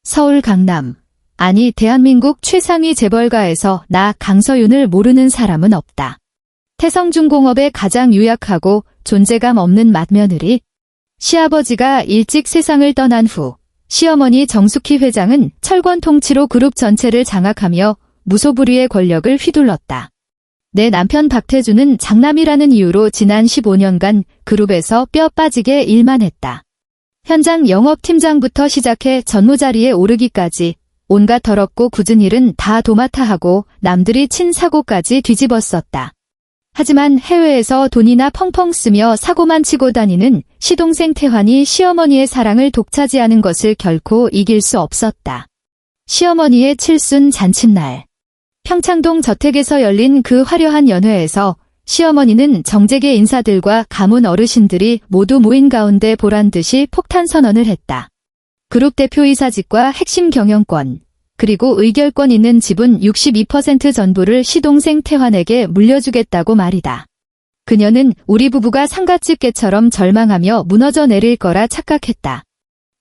서울 강남, 아니 대한민국 최상위 재벌가에서 나 강서윤을 모르는 사람은 없다. 태성중공업의 가장 유약하고 존재감 없는 맏며느리. 시아버지가 일찍 세상을 떠난 후 시어머니 정숙희 회장은 철권 통치로 그룹 전체를 장악하며 무소불위의 권력을 휘둘렀다. 내 남편 박태주는 장남이라는 이유로 지난 15년간 그룹에서 뼈 빠지게 일만 했다. 현장 영업팀장부터 시작해 전무자리에 오르기까지 온갖 더럽고 굳은 일은 다 도맡아 하고 남들이 친 사고까지 뒤집었었다. 하지만 해외에서 돈이나 펑펑 쓰며 사고만 치고 다니는 시동생 태환이 시어머니의 사랑을 독차지하는 것을 결코 이길 수 없었다. 시어머니의 칠순 잔칫날. 평창동 저택에서 열린 그 화려한 연회에서 시어머니는 정재계 인사들과 가문 어르신들이 모두 모인 가운데 보란듯이 폭탄 선언을 했다. 그룹 대표이사직과 핵심 경영권, 그리고 의결권 있는 지분 62% 전부를 시동생 태환에게 물려주겠다고 말이다. 그녀는 우리 부부가 상가집게처럼 절망하며 무너져 내릴 거라 착각했다.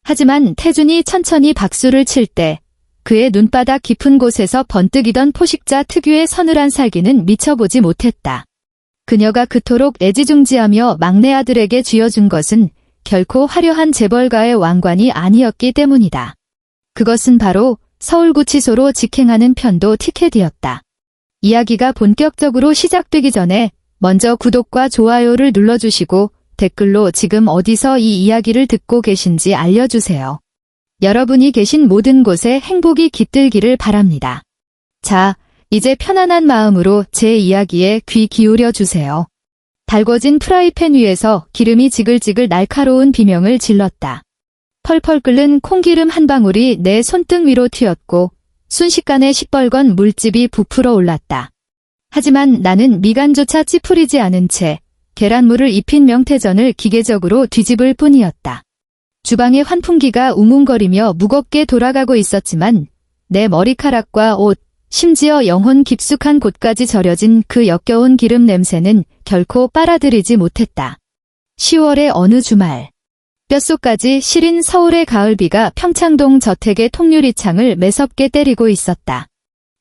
하지만 태준이 천천히 박수를 칠 때 그의 눈바닥 깊은 곳에서 번뜩이던 포식자 특유의 서늘한 살기는 미쳐보지 못했다. 그녀가 그토록 애지중지하며 막내 아들에게 쥐어준 것은 결코 화려한 재벌가의 왕관이 아니었기 때문이다. 그것은 바로 서울구치소로 직행하는 편도 티켓이었다. 이야기가 본격적으로 시작되기 전에 먼저 구독과 좋아요를 눌러주시고 댓글로 지금 어디서 이 이야기를 듣고 계신지 알려주세요. 여러분이 계신 모든 곳에 행복이 깃들기를 바랍니다. 자, 이제 편안한 마음으로 제 이야기에 귀 기울여 주세요. 달궈진 프라이팬 위에서 기름이 지글지글 날카로운 비명을 질렀다. 펄펄 끓는 콩기름 한 방울이 내 손등 위로 튀었고 순식간에 시뻘건 물집이 부풀어 올랐다. 하지만 나는 미간조차 찌푸리지 않은 채 계란물을 입힌 명태전을 기계적으로 뒤집을 뿐이었다. 주방의 환풍기가 웅웅거리며 무겁게 돌아가고 있었지만 내 머리카락과 옷, 심지어 영혼 깊숙한 곳까지 절여진 그 역겨운 기름 냄새는 결코 빨아들이지 못했다. 10월의 어느 주말. 뼛속까지 시린 서울의 가을비가 평창동 저택의 통유리창을 매섭게 때리고 있었다.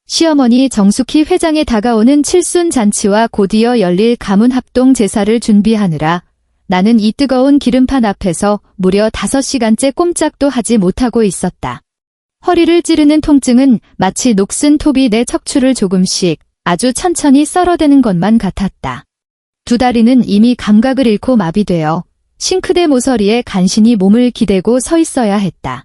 시어머니 정숙희 회장에 다가오는 칠순 잔치와 곧이어 열릴 가문 합동 제사를 준비하느라 나는 이 뜨거운 기름판 앞에서 무려 5시간째 꼼짝도 하지 못하고 있었다. 허리를 찌르는 통증은 마치 녹슨 톱이 내 척추를 조금씩 아주 천천히 썰어대는 것만 같았다. 두 다리는 이미 감각을 잃고 마비되어 싱크대 모서리에 간신히 몸을 기대고 서 있어야 했다.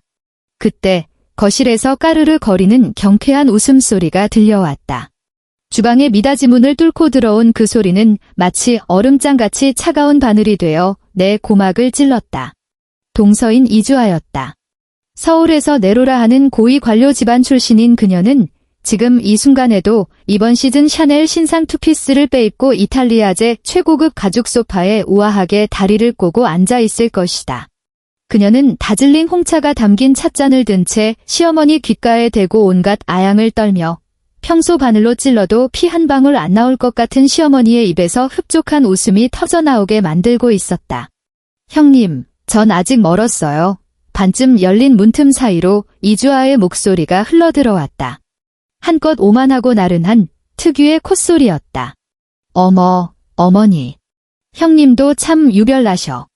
그때 거실에서 까르르 거리는 경쾌한 웃음소리가 들려왔다. 주방의 미닫이 문을 뚫고 들어온 그 소리는 마치 얼음장같이 차가운 바늘이 되어 내 고막을 찔렀다. 동서인 이주아였다. 서울에서 내로라 하는 고위 관료 집안 출신인 그녀는 지금 이 순간에도 이번 시즌 샤넬 신상 투피스를 빼입고 이탈리아제 최고급 가죽 소파에 우아하게 다리를 꼬고 앉아 있을 것이다. 그녀는 다즐린 홍차가 담긴 찻잔을 든 채 시어머니 귓가에 대고 온갖 아양을 떨며 평소 바늘로 찔러도 피 한 방울 안 나올 것 같은 시어머니의 입에서 흡족한 웃음이 터져나오게 만들고 있었다. 형님, 전 아직 멀었어요. 반쯤 열린 문틈 사이로 이주아의 목소리가 흘러들어왔다. 한껏 오만하고 나른한 특유의 콧소리였다. 어머, 어머니. 형님도 참 유별나셔.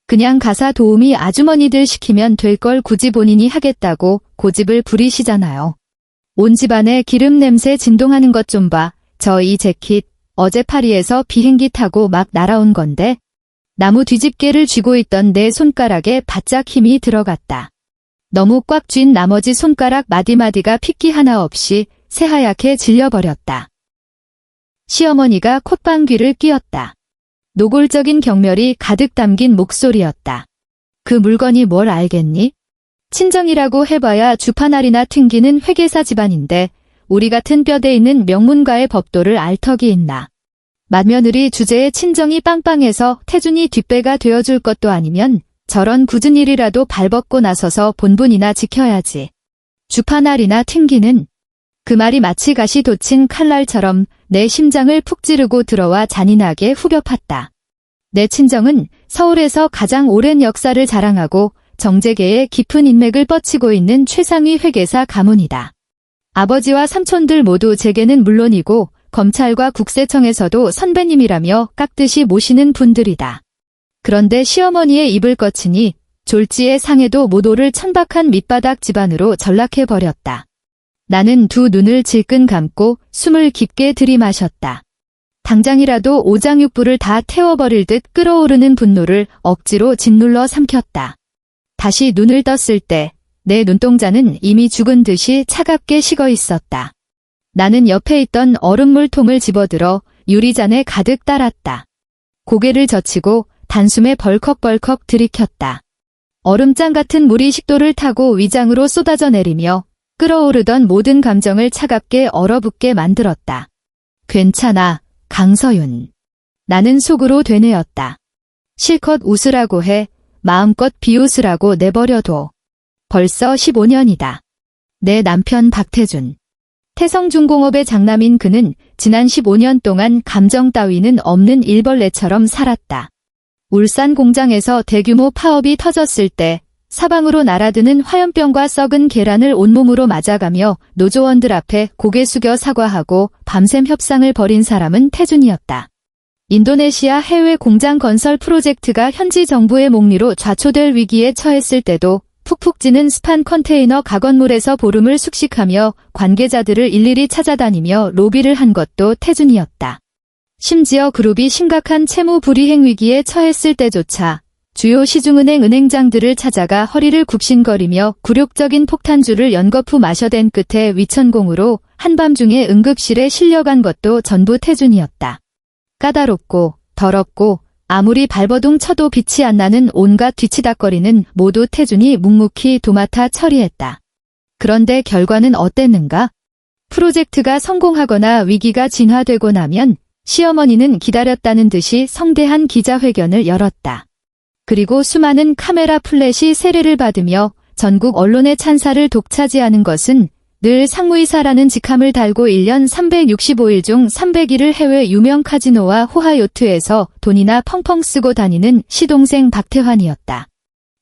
그냥 가사 도우미 아주머니들 시키면 될 걸 굳이 본인이 하겠다고 고집을 부리시잖아요. 온 집안에 기름 냄새 진동하는 것 좀 봐. 저 이 재킷 어제 파리에서 비행기 타고 막 날아온 건데. 나무 뒤집개를 쥐고 있던 내 손가락에 바짝 힘이 들어갔다. 너무 꽉 쥔 나머지 손가락 마디마디가 핏기 하나 없이 새하얗게 질려버렸다. 시어머니가 콧방귀를 뀌었다. 노골적인 경멸이 가득 담긴 목소리였다. 그 물건이 뭘 알겠니? 친정이라고 해봐야 주파날이나 튕기는 회계사 집안인데 우리 같은 뼈대 있는 명문가의 법도를 알 턱이 있나. 맏며느리 주제에 친정이 빵빵해서 태준이 뒷배가 되어줄 것도 아니면 저런 굳은 일이라도 발벗고 나서서 본분이나 지켜야지. 주파날이나 튕기는. 그 말이 마치 가시 돋친 칼날처럼 내 심장을 푹 찌르고 들어와 잔인하게 후벼팠다. 내 친정은 서울에서 가장 오랜 역사를 자랑하고 정재계의 깊은 인맥을 뻗치고 있는 최상위 회계사 가문이다. 아버지와 삼촌들 모두 재계는 물론이고 검찰과 국세청에서도 선배님이라며 깍듯이 모시는 분들이다. 그런데 시어머니의 입을 거치니 졸지의 상해도 못 오를 천박한 밑바닥 집안으로 전락해버렸다. 나는 두 눈을 질끈 감고 숨을 깊게 들이마셨다. 당장이라도 오장육부를 다 태워버릴 듯 끓어오르는 분노를 억지로 짓눌러 삼켰다. 다시 눈을 떴을 때 내 눈동자는 이미 죽은 듯이 차갑게 식어 있었다. 나는 옆에 있던 얼음물통을 집어들어 유리잔에 가득 따랐다. 고개를 젖히고 단숨에 벌컥벌컥 들이켰다. 얼음장 같은 물이 식도를 타고 위장으로 쏟아져 내리며 끓어오르던 모든 감정을 차갑게 얼어붙게 만들었다. 괜찮아, 강서윤. 나는 속으로 되뇌었다. 실컷 웃으라고 해, 마음껏 비웃으라고 내버려둬. 벌써 15년이다. 내 남편 박태준. 태성중공업의 장남인 그는 지난 15년 동안 감정 따위는 없는 일벌레처럼 살았다. 울산 공장에서 대규모 파업이 터졌을 때 사방으로 날아드는 화염병과 썩은 계란을 온몸으로 맞아가며 노조원들 앞에 고개 숙여 사과하고 밤샘 협상을 벌인 사람은 태준이었다. 인도네시아 해외 공장 건설 프로젝트가 현지 정부의 목리로 좌초될 위기에 처했을 때도 푹푹 찌는 스판 컨테이너 가건물에서 보름을 숙식하며 관계자들을 일일이 찾아다니며 로비를 한 것도 태준이었다. 심지어 그룹이 심각한 채무 불이행 위기에 처했을 때조차 주요 시중은행 은행장들을 찾아가 허리를 굽신거리며 굴욕적인 폭탄주를 연거푸 마셔댄 끝에 위천공으로 한밤중에 응급실에 실려간 것도 전부 태준이었다. 까다롭고 더럽고 아무리 발버둥 쳐도 빛이 안 나는 온갖 뒤치다꺼리는 모두 태준이 묵묵히 도맡아 처리했다. 그런데 결과는 어땠는가? 프로젝트가 성공하거나 위기가 진화되고 나면 시어머니는 기다렸다는 듯이 성대한 기자회견을 열었다. 그리고 수많은 카메라 플래시 세례를 받으며 전국 언론의 찬사를 독차지하는 것은 늘 상무이사라는 직함을 달고 1년 365일 중 300일을 해외 유명 카지노와 호화요트에서 돈이나 펑펑 쓰고 다니는 시동생 박태환이었다.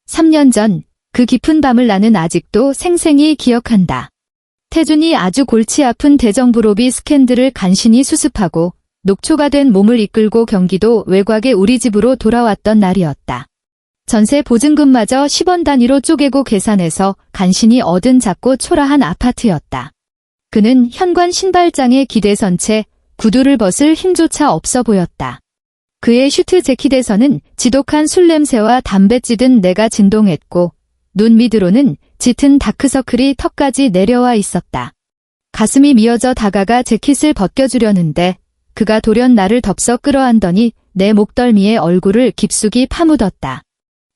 3년 전 그 깊은 밤을 나는 아직도 생생히 기억한다. 태준이 아주 골치 아픈 대정부 로비 스캔들을 간신히 수습하고 녹초가 된 몸을 이끌고 경기도 외곽의 우리 집으로 돌아왔던 날이었다. 전세 보증금마저 10원 단위로 쪼개고 계산해서 간신히 얻은 작고 초라한 아파트였다. 그는 현관 신발장에 기대선 채 구두를 벗을 힘조차 없어 보였다. 그의 슈트 재킷에서는 지독한 술 냄새와 담배 찌든 내가 진동했고 눈 밑으로는 짙은 다크서클이 턱까지 내려와 있었다. 가슴이 미어져 다가가 재킷을 벗겨주려는데 그가 돌연 나를 덥석 끌어안더니 내 목덜미에 얼굴을 깊숙이 파묻었다.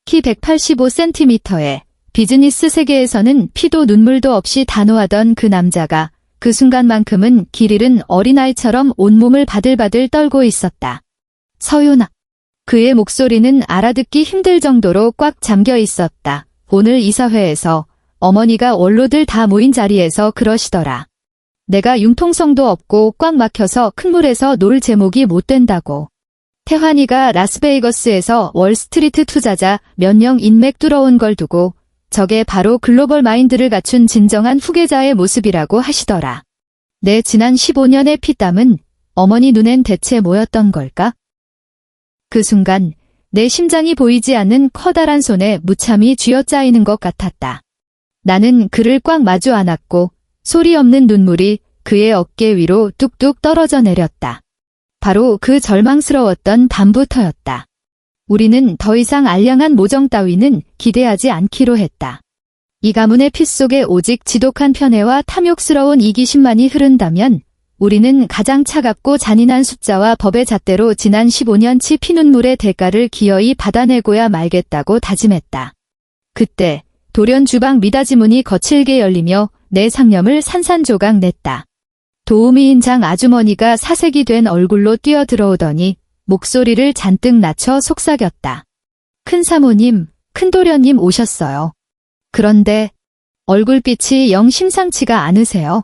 키 185cm에 비즈니스 세계에서는 피도 눈물도 없이 단호하던 그 남자가 그 순간만큼은 길 잃은 어린아이처럼 온몸을 바들바들 떨고 있었다. 서윤아. 그의 목소리는 알아듣기 힘들 정도로 꽉 잠겨 있었다. 오늘 이사회에서 어머니가 원로들 다 모인 자리에서 그러시더라. 내가 융통성도 없고 꽉 막혀서 큰 물에서 놀 제목이 못 된다고. 태환이가 라스베이거스에서 월스트리트 투자자 몇 명 인맥 뚫어온 걸 두고 저게 바로 글로벌 마인드를 갖춘 진정한 후계자의 모습이라고 하시더라. 내 지난 15년의 피땀은 어머니 눈엔 대체 뭐였던 걸까? 그 순간 내 심장이 보이지 않는 커다란 손에 무참히 쥐어짜이는 것 같았다. 나는 그를 꽉 마주 안았고 소리 없는 눈물이 그의 어깨 위로 뚝뚝 떨어져 내렸다. 바로 그 절망스러웠던 밤부터였다. 우리는 더 이상 알량한 모정 따위는 기대하지 않기로 했다. 이 가문의 피 속에 오직 지독한 편애와 탐욕스러운 이기심만이 흐른다면 우리는 가장 차갑고 잔인한 숫자와 법의 잣대로 지난 15년치 피눈물의 대가를 기어이 받아내고야 말겠다고 다짐했다. 그때 돌연 주방 미닫이 문이 거칠게 열리며 내 상념을 산산조각 냈다. 도우미인 장 아주머니가 사색이 된 얼굴로 뛰어들어오더니 목소리를 잔뜩 낮춰 속삭였다. 큰 사모님, 큰 도련님 오셨어요. 그런데 얼굴빛이 영 심상치가 않으세요.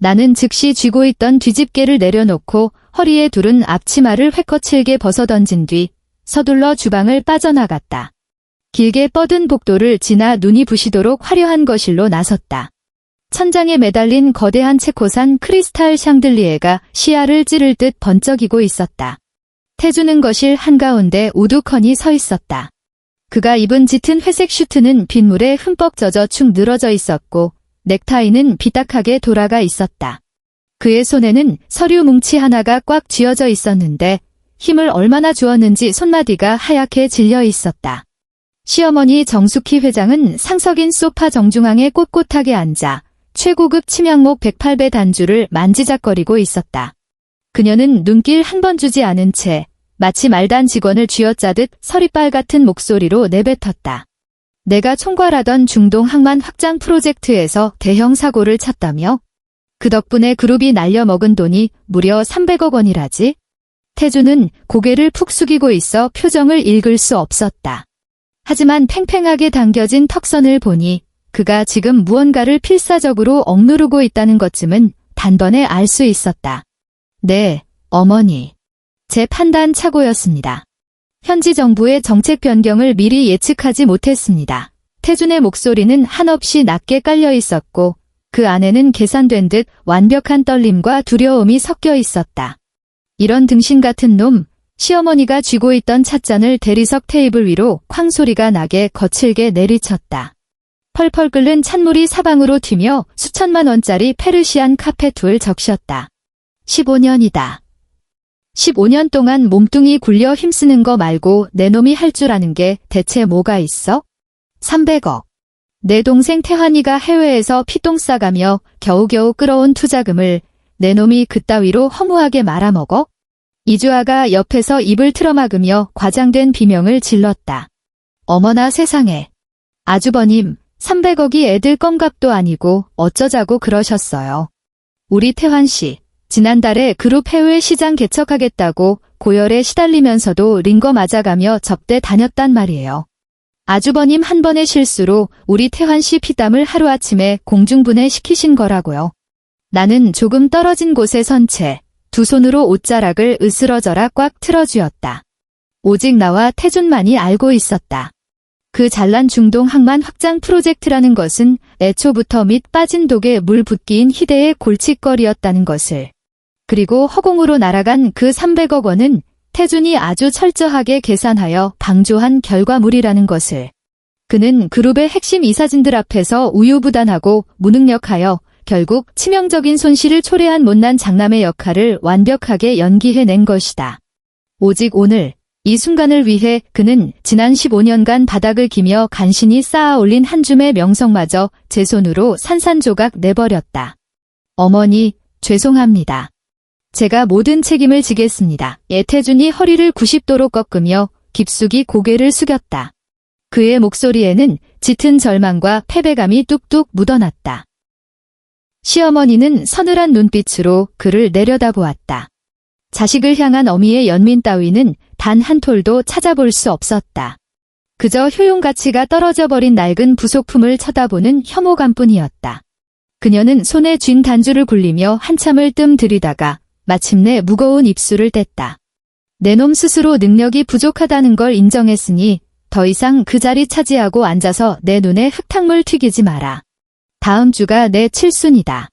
나는 즉시 쥐고 있던 뒤집개를 내려놓고 허리에 두른 앞치마를 회거칠게 벗어던진 뒤 서둘러 주방을 빠져나갔다. 길게 뻗은 복도를 지나 눈이 부시도록 화려한 거실로 나섰다. 천장에 매달린 거대한 체코산 크리스탈 샹들리에가 시야를 찌를 듯 번쩍이고 있었다. 태주는 거실 한가운데 우두커니 서 있었다. 그가 입은 짙은 회색 슈트는 빗물에 흠뻑 젖어 축 늘어져 있었고 넥타이는 비딱하게 돌아가 있었다. 그의 손에는 서류 뭉치 하나가 꽉 쥐어져 있었는데 힘을 얼마나 주었는지 손마디가 하얗게 질려 있었다. 시어머니 정숙희 회장은 상석인 소파 정중앙에 꼿꼿하게 앉아 최고급 침향목 108배 단주를 만지작거리고 있었다. 그녀는 눈길 한 번 주지 않은 채 마치 말단 직원을 쥐어짜듯 서리빨 같은 목소리로 내뱉었다. 내가 총괄하던 중동 항만 확장 프로젝트에서 대형 사고를 쳤다며? 그 덕분에 그룹이 날려먹은 돈이 무려 300억 원이라지? 태주는 고개를 푹 숙이고 있어 표정을 읽을 수 없었다. 하지만 팽팽하게 당겨진 턱선을 보니 그가 지금 무언가를 필사적으로 억누르고 있다는 것쯤은 단번에 알 수 있었다. 네, 어머니. 제 판단 착오였습니다. 현지 정부의 정책 변경을 미리 예측하지 못했습니다. 태준의 목소리는 한없이 낮게 깔려 있었고 그 안에는 계산된 듯 완벽한 떨림과 두려움이 섞여 있었다. 이런 등신 같은 놈, 시어머니가 쥐고 있던 찻잔을 대리석 테이블 위로 쾅 소리가 나게 거칠게 내리쳤다. 펄펄 끓는 찬물이 사방으로 튀며 수천만 원짜리 페르시안 카페트를 적셨다. 15년이다. 15년 동안 몸뚱이 굴려 힘쓰는 거 말고 내 놈이 할 줄 아는 게 대체 뭐가 있어? 300억. 내 동생 태환이가 해외에서 피똥 싸가며 겨우겨우 끌어온 투자금을 내 놈이 그따위로 허무하게 말아먹어? 이주아가 옆에서 입을 틀어막으며 과장된 비명을 질렀다. 어머나 세상에. 아주버님, 300억이 애들 껌값도 아니고 어쩌자고 그러셨어요. 우리 태환씨. 지난달에 그룹 해외 시장 개척하겠다고 고열에 시달리면서도 링거 맞아가며 접대 다녔단 말이에요. 아주버님 한 번의 실수로 우리 태환씨 피땀을 하루아침에 공중분해시키신 거라고요. 나는 조금 떨어진 곳에 선 채 두 손으로 옷자락을 으스러져라 꽉 틀어쥐었다. 오직 나와 태준만이 알고 있었다. 그 잘난 중동 항만 확장 프로젝트라는 것은 애초부터 밑 빠진 독에 물 붓기인 희대의 골칫거리였다는 것을. 그리고 허공으로 날아간 그 300억 원은 태준이 아주 철저하게 계산하여 방조한 결과물이라는 것을. 그는 그룹의 핵심 이사진들 앞에서 우유부단하고 무능력하여 결국 치명적인 손실을 초래한 못난 장남의 역할을 완벽하게 연기해낸 것이다. 오직 오늘 이 순간을 위해 그는 지난 15년간 바닥을 기며 간신히 쌓아 올린 한 줌의 명성마저 제 손으로 산산조각 내버렸다. 어머니, 죄송합니다. 제가 모든 책임을 지겠습니다. 태준이 허리를 90도로 꺾으며 깊숙이 고개를 숙였다. 그의 목소리에는 짙은 절망과 패배감이 뚝뚝 묻어났다. 시어머니는 서늘한 눈빛으로 그를 내려다보았다. 자식을 향한 어미의 연민 따위는 단 한 톨도 찾아볼 수 없었다. 그저 효용가치가 떨어져 버린 낡은 부속품을 쳐다보는 혐오감뿐이었다. 그녀는 손에 쥔 단주를 굴리며 한참을 뜸 들이다가 마침내 무거운 입술을 뗐다. 내 놈 스스로 능력이 부족하다는 걸 인정했으니 더 이상 그 자리 차지하고 앉아서 내 눈에 흙탕물 튀기지 마라. 다음 주가 내 칠순이다.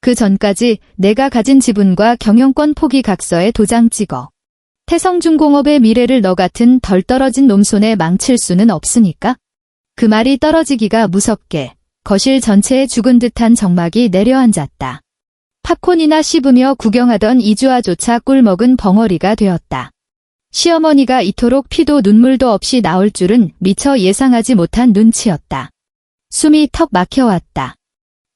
그 전까지 내가 가진 지분과 경영권 포기 각서에 도장 찍어. 태성중공업의 미래를 너 같은 덜 떨어진 놈 손에 망칠 수는 없으니까. 그 말이 떨어지기가 무섭게 거실 전체에 죽은 듯한 정막이 내려앉았다. 팝콘이나 씹으며 구경하던 이주아조차 꿀먹은 벙어리가 되었다. 시어머니가 이토록 피도 눈물도 없이 나올 줄은 미처 예상하지 못한 눈치였다. 숨이 턱 막혀왔다.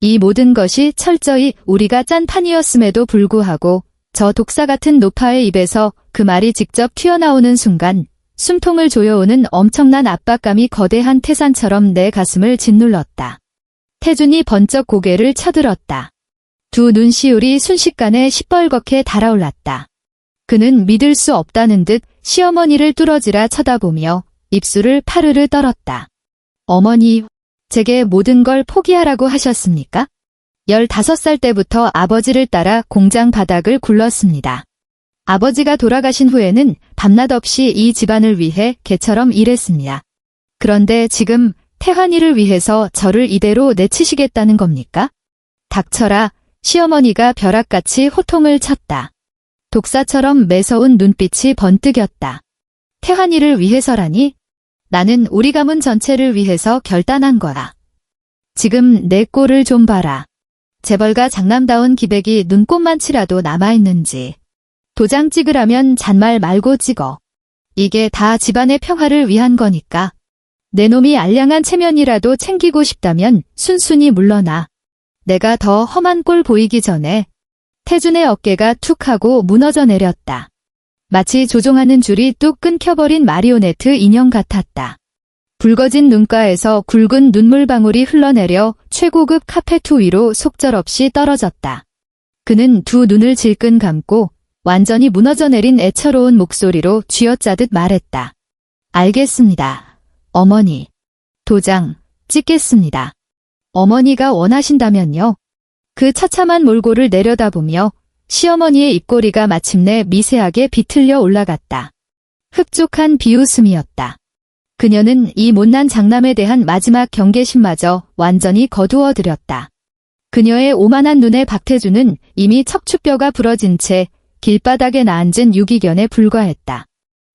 이 모든 것이 철저히 우리가 짠 판이었음에도 불구하고 저 독사 같은 노파의 입에서 그 말이 직접 튀어나오는 순간 숨통을 조여오는 엄청난 압박감이 거대한 태산처럼 내 가슴을 짓눌렀다. 태준이 번쩍 고개를 쳐들었다. 두 눈시울이 순식간에 시뻘겋게 달아올랐다. 그는 믿을 수 없다는 듯 시어머니를 뚫어지라 쳐다보며 입술을 파르르 떨었다. 어머니, 제게 모든 걸 포기하라고 하셨습니까? 15살 때부터 아버지를 따라 공장 바닥을 굴렀습니다. 아버지가 돌아가신 후에는 밤낮 없이 이 집안을 위해 개처럼 일했습니다. 그런데 지금 태환이를 위해서 저를 이대로 내치시겠다는 겁니까? 닥쳐라. 시어머니가 벼락같이 호통을 쳤다. 독사처럼 매서운 눈빛이 번뜩였다. 태환이를 위해서라니? 나는 우리 가문 전체를 위해서 결단한 거야. 지금 내 꼴을 좀 봐라. 재벌가 장남다운 기백이 눈꼽만치라도 남아있는지. 도장 찍으라면 잔말 말고 찍어. 이게 다 집안의 평화를 위한 거니까. 내 놈이 알량한 체면이라도 챙기고 싶다면 순순히 물러나. 내가 더 험한 꼴 보이기 전에. 태준의 어깨가 툭 하고 무너져 내렸다. 마치 조종하는 줄이 뚝 끊겨버린 마리오네트 인형 같았다. 붉어진 눈가에서 굵은 눈물방울이 흘러내려 최고급 카페트 위로 속절없이 떨어졌다. 그는 두 눈을 질끈 감고 완전히 무너져 내린 애처로운 목소리로 쥐어짜듯 말했다. 알겠습니다. 어머니. 도장 찍겠습니다. 어머니가 원하신다면요. 그 처참한 몰골을 내려다보며 시어머니의 입꼬리가 마침내 미세하게 비틀려 올라갔다. 흡족한 비웃음이었다. 그녀는 이 못난 장남에 대한 마지막 경계심마저 완전히 거두어들였다. 그녀의 오만한 눈에 박태주는 이미 척추뼈가 부러진 채 길바닥에 나앉은 유기견에 불과했다.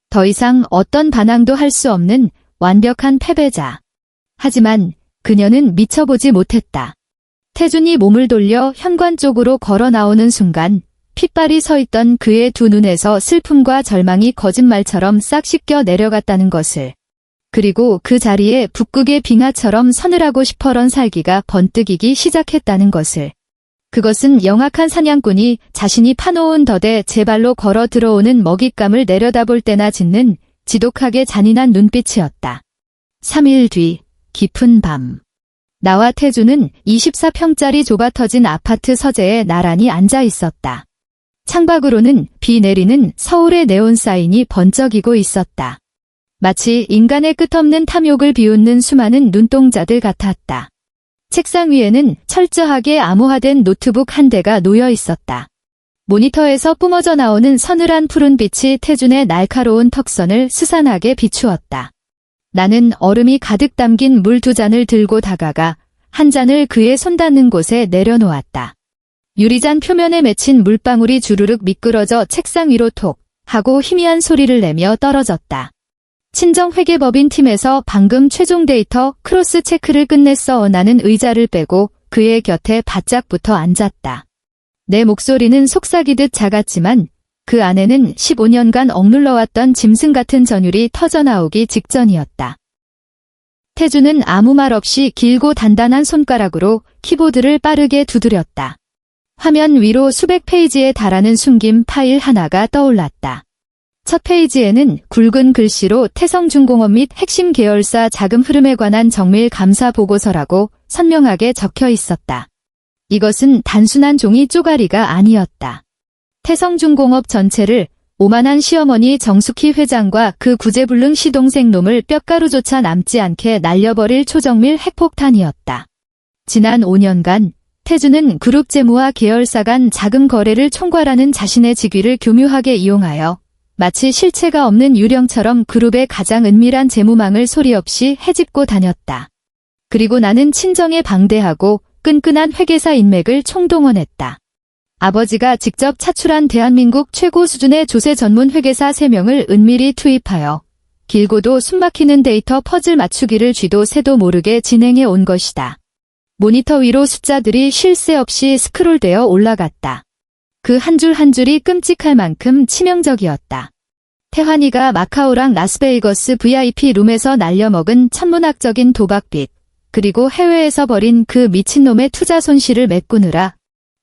더 이상 어떤 반항도 할 수 없는 완벽한 패배자. 하지만 그녀는 미쳐보지 못했다. 태준이 몸을 돌려 현관 쪽으로 걸어 나오는 순간 핏발이 서 있던 그의 두 눈에서 슬픔과 절망이 거짓말처럼 싹 씻겨 내려갔다는 것을. 그리고 그 자리에 북극의 빙하처럼 서늘하고 시퍼런 살기가 번뜩이기 시작했다는 것을. 그것은 영악한 사냥꾼이 자신이 파놓은 덫에 제 발로 걸어 들어오는 먹잇감을 내려다볼 때나 짓는 지독하게 잔인한 눈빛이었다. 3일 뒤 깊은 밤. 나와 태주는 24평짜리 좁아터진 아파트 서재에 나란히 앉아 있었다. 창밖으로는 비 내리는 서울의 네온 사인이 번쩍이고 있었다. 마치 인간의 끝없는 탐욕을 비웃는 수많은 눈동자들 같았다. 책상 위에는 철저하게 암호화된 노트북 한 대가 놓여 있었다. 모니터에서 뿜어져 나오는 서늘한 푸른 빛이 태준의 날카로운 턱선을 스산하게 비추었다. 나는 얼음이 가득 담긴 물 2잔을 들고 다가가 한 잔을 그의 손 닿는 곳에 내려놓았다. 유리잔 표면에 맺힌 물방울이 주르륵 미끄러져 책상 위로 톡 하고 희미한 소리를 내며 떨어졌다. 친정회계법인 팀에서 방금 최종 데이터 크로스 체크를 끝냈어. 나는 의자를 빼고 그의 곁에 바짝 붙어 앉았다. 내 목소리는 속삭이듯 작았지만 그 안에는 15년간 억눌러왔던 짐승 같은 전율이 터져나오기 직전이었다. 태주는 아무 말 없이 길고 단단한 손가락으로 키보드를 빠르게 두드렸다. 화면 위로 수백 페이지에 달하는 숨긴 파일 하나가 떠올랐다. 첫 페이지에는 굵은 글씨로 태성중공업 및 핵심 계열사 자금 흐름에 관한 정밀 감사 보고서라고 선명하게 적혀 있었다. 이것은 단순한 종이 쪼가리가 아니었다. 태성중공업 전체를 오만한 시어머니 정숙희 회장과 그 구제불능 시동생 놈을 뼛가루조차 남지 않게 날려버릴 초정밀 핵폭탄이었다. 지난 5년간 태주는 그룹 재무와 계열사 간 자금 거래를 총괄하는 자신의 직위를 교묘하게 이용하여 마치 실체가 없는 유령처럼 그룹의 가장 은밀한 재무망을 소리 없이 헤집고 다녔다. 그리고 나는 친정에 방대하고 끈끈한 회계사 인맥을 총동원했다. 아버지가 직접 차출한 대한민국 최고 수준의 조세 전문 회계사 3명을 은밀히 투입하여 길고도 숨막히는 데이터 퍼즐 맞추기를 쥐도 새도 모르게 진행해 온 것이다. 모니터 위로 숫자들이 쉴 새 없이 스크롤되어 올라갔다. 그 한 줄 한 줄이 끔찍할 만큼 치명적이었다. 태환이가 마카오랑 라스베이거스 VIP 룸에서 날려먹은 천문학적인 도박빚, 그리고 해외에서 벌인 그 미친놈의 투자 손실을 메꾸느라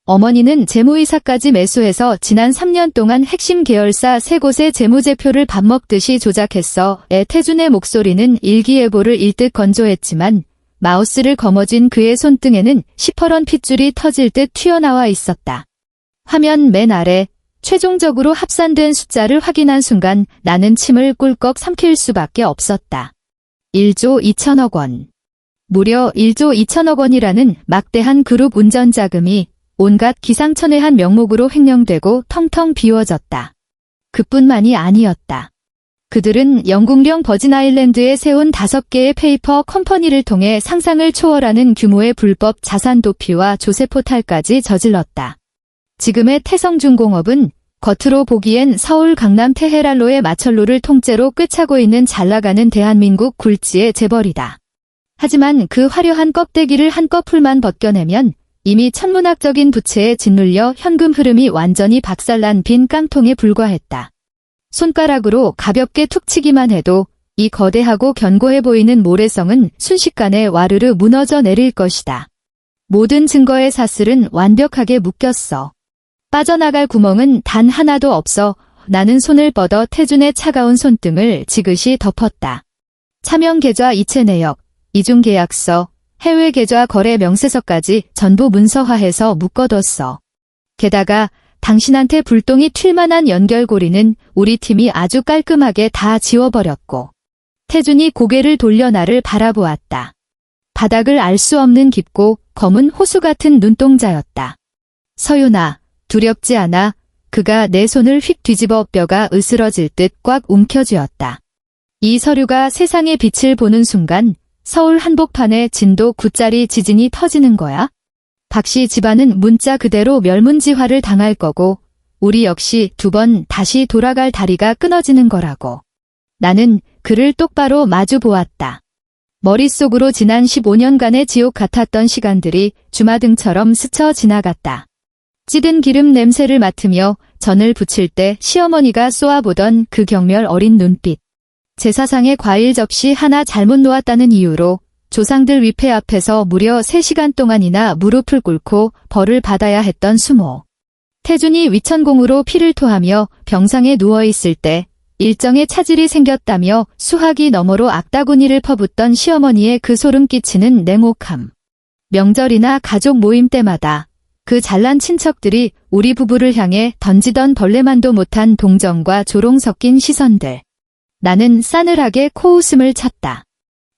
어머니는 재무이사까지 매수해서 지난 3년 동안 핵심 계열사 3곳의 재무제표를 밥 먹듯이 조작했어. 태준의 목소리는 일기예보를 읽듯 건조했지만 마우스를 거머쥔 그의 손등에는 시퍼런 핏줄이 터질 듯 튀어나와 있었다. 화면 맨 아래 최종적으로 합산된 숫자를 확인한 순간 나는 침을 꿀꺽 삼킬 수밖에 없었다. 1조 2천억 원. 무려 1조 2천억 원이라는 막대한 그룹 운전 자금이 온갖 기상천외한 명목으로 횡령되고 텅텅 비워졌다. 그뿐만이 아니었다. 그들은 영국령 버진아일랜드에 세운 5개의 페이퍼 컴퍼니를 통해 상상을 초월하는 규모의 불법 자산 도피와 조세포탈까지 저질렀다. 지금의 태성중공업은 겉으로 보기엔 서울 강남 테헤란로의 마철로를 통째로 꿰차고 있는 잘나가는 대한민국 굴지의 재벌이다. 하지만 그 화려한 껍데기를 한꺼풀만 벗겨내면 이미 천문학적인 부채에 짓눌려 현금 흐름이 완전히 박살난 빈 깡통에 불과했다. 손가락으로 가볍게 툭 치기만 해도 이 거대하고 견고해 보이는 모래성은 순식간에 와르르 무너져 내릴 것이다. 모든 증거의 사슬은 완벽하게 묶였어. 빠져나갈 구멍은 단 하나도 없어. 나는 손을 뻗어 태준의 차가운 손등을 지그시 덮었다. 차명 계좌 이체 내역, 이중 계약서, 해외 계좌 거래 명세서까지 전부 문서화해서 묶어뒀어. 게다가 당신한테 불똥이 튈 만한 연결고리는 우리 팀이 아주 깔끔하게 다 지워버렸고. 태준이 고개를 돌려 나를 바라보았다. 바닥을 알 수 없는 깊고 검은 호수 같은 눈동자였다. 서윤아, 두렵지 않아? 그가 내 손을 휙 뒤집어 뼈가 으스러질 듯 꽉 움켜쥐었다. 이 서류가 세상의 빛을 보는 순간 서울 한복판에 진도 9짜리 지진이 터지는 거야. 박씨 집안은 문자 그대로 멸문지화를 당할 거고 우리 역시 2번 다시 돌아갈 다리가 끊어지는 거라고. 나는 그를 똑바로 마주 보았다. 머릿속으로 지난 15년간의 지옥 같았던 시간들이 주마등처럼 스쳐 지나갔다. 찌든 기름 냄새를 맡으며 전을 부칠 때 시어머니가 쏘아보던 그 경멸 어린 눈빛. 제사상에 과일 접시 하나 잘못 놓았다는 이유로 조상들 위패 앞에서 무려 3시간 동안이나 무릎을 꿇고 벌을 받아야 했던 수모. 태준이 위천공으로 피를 토하며 병상에 누워있을 때 일정에 차질이 생겼다며 수화기 너머로 악다구니를 퍼붓던 시어머니의 그 소름 끼치는 냉혹함. 명절이나 가족 모임 때마다 그 잘난 친척들이 우리 부부를 향해 던지던 벌레만도 못한 동정과 조롱 섞인 시선들. 나는 싸늘하게 코웃음을 쳤다.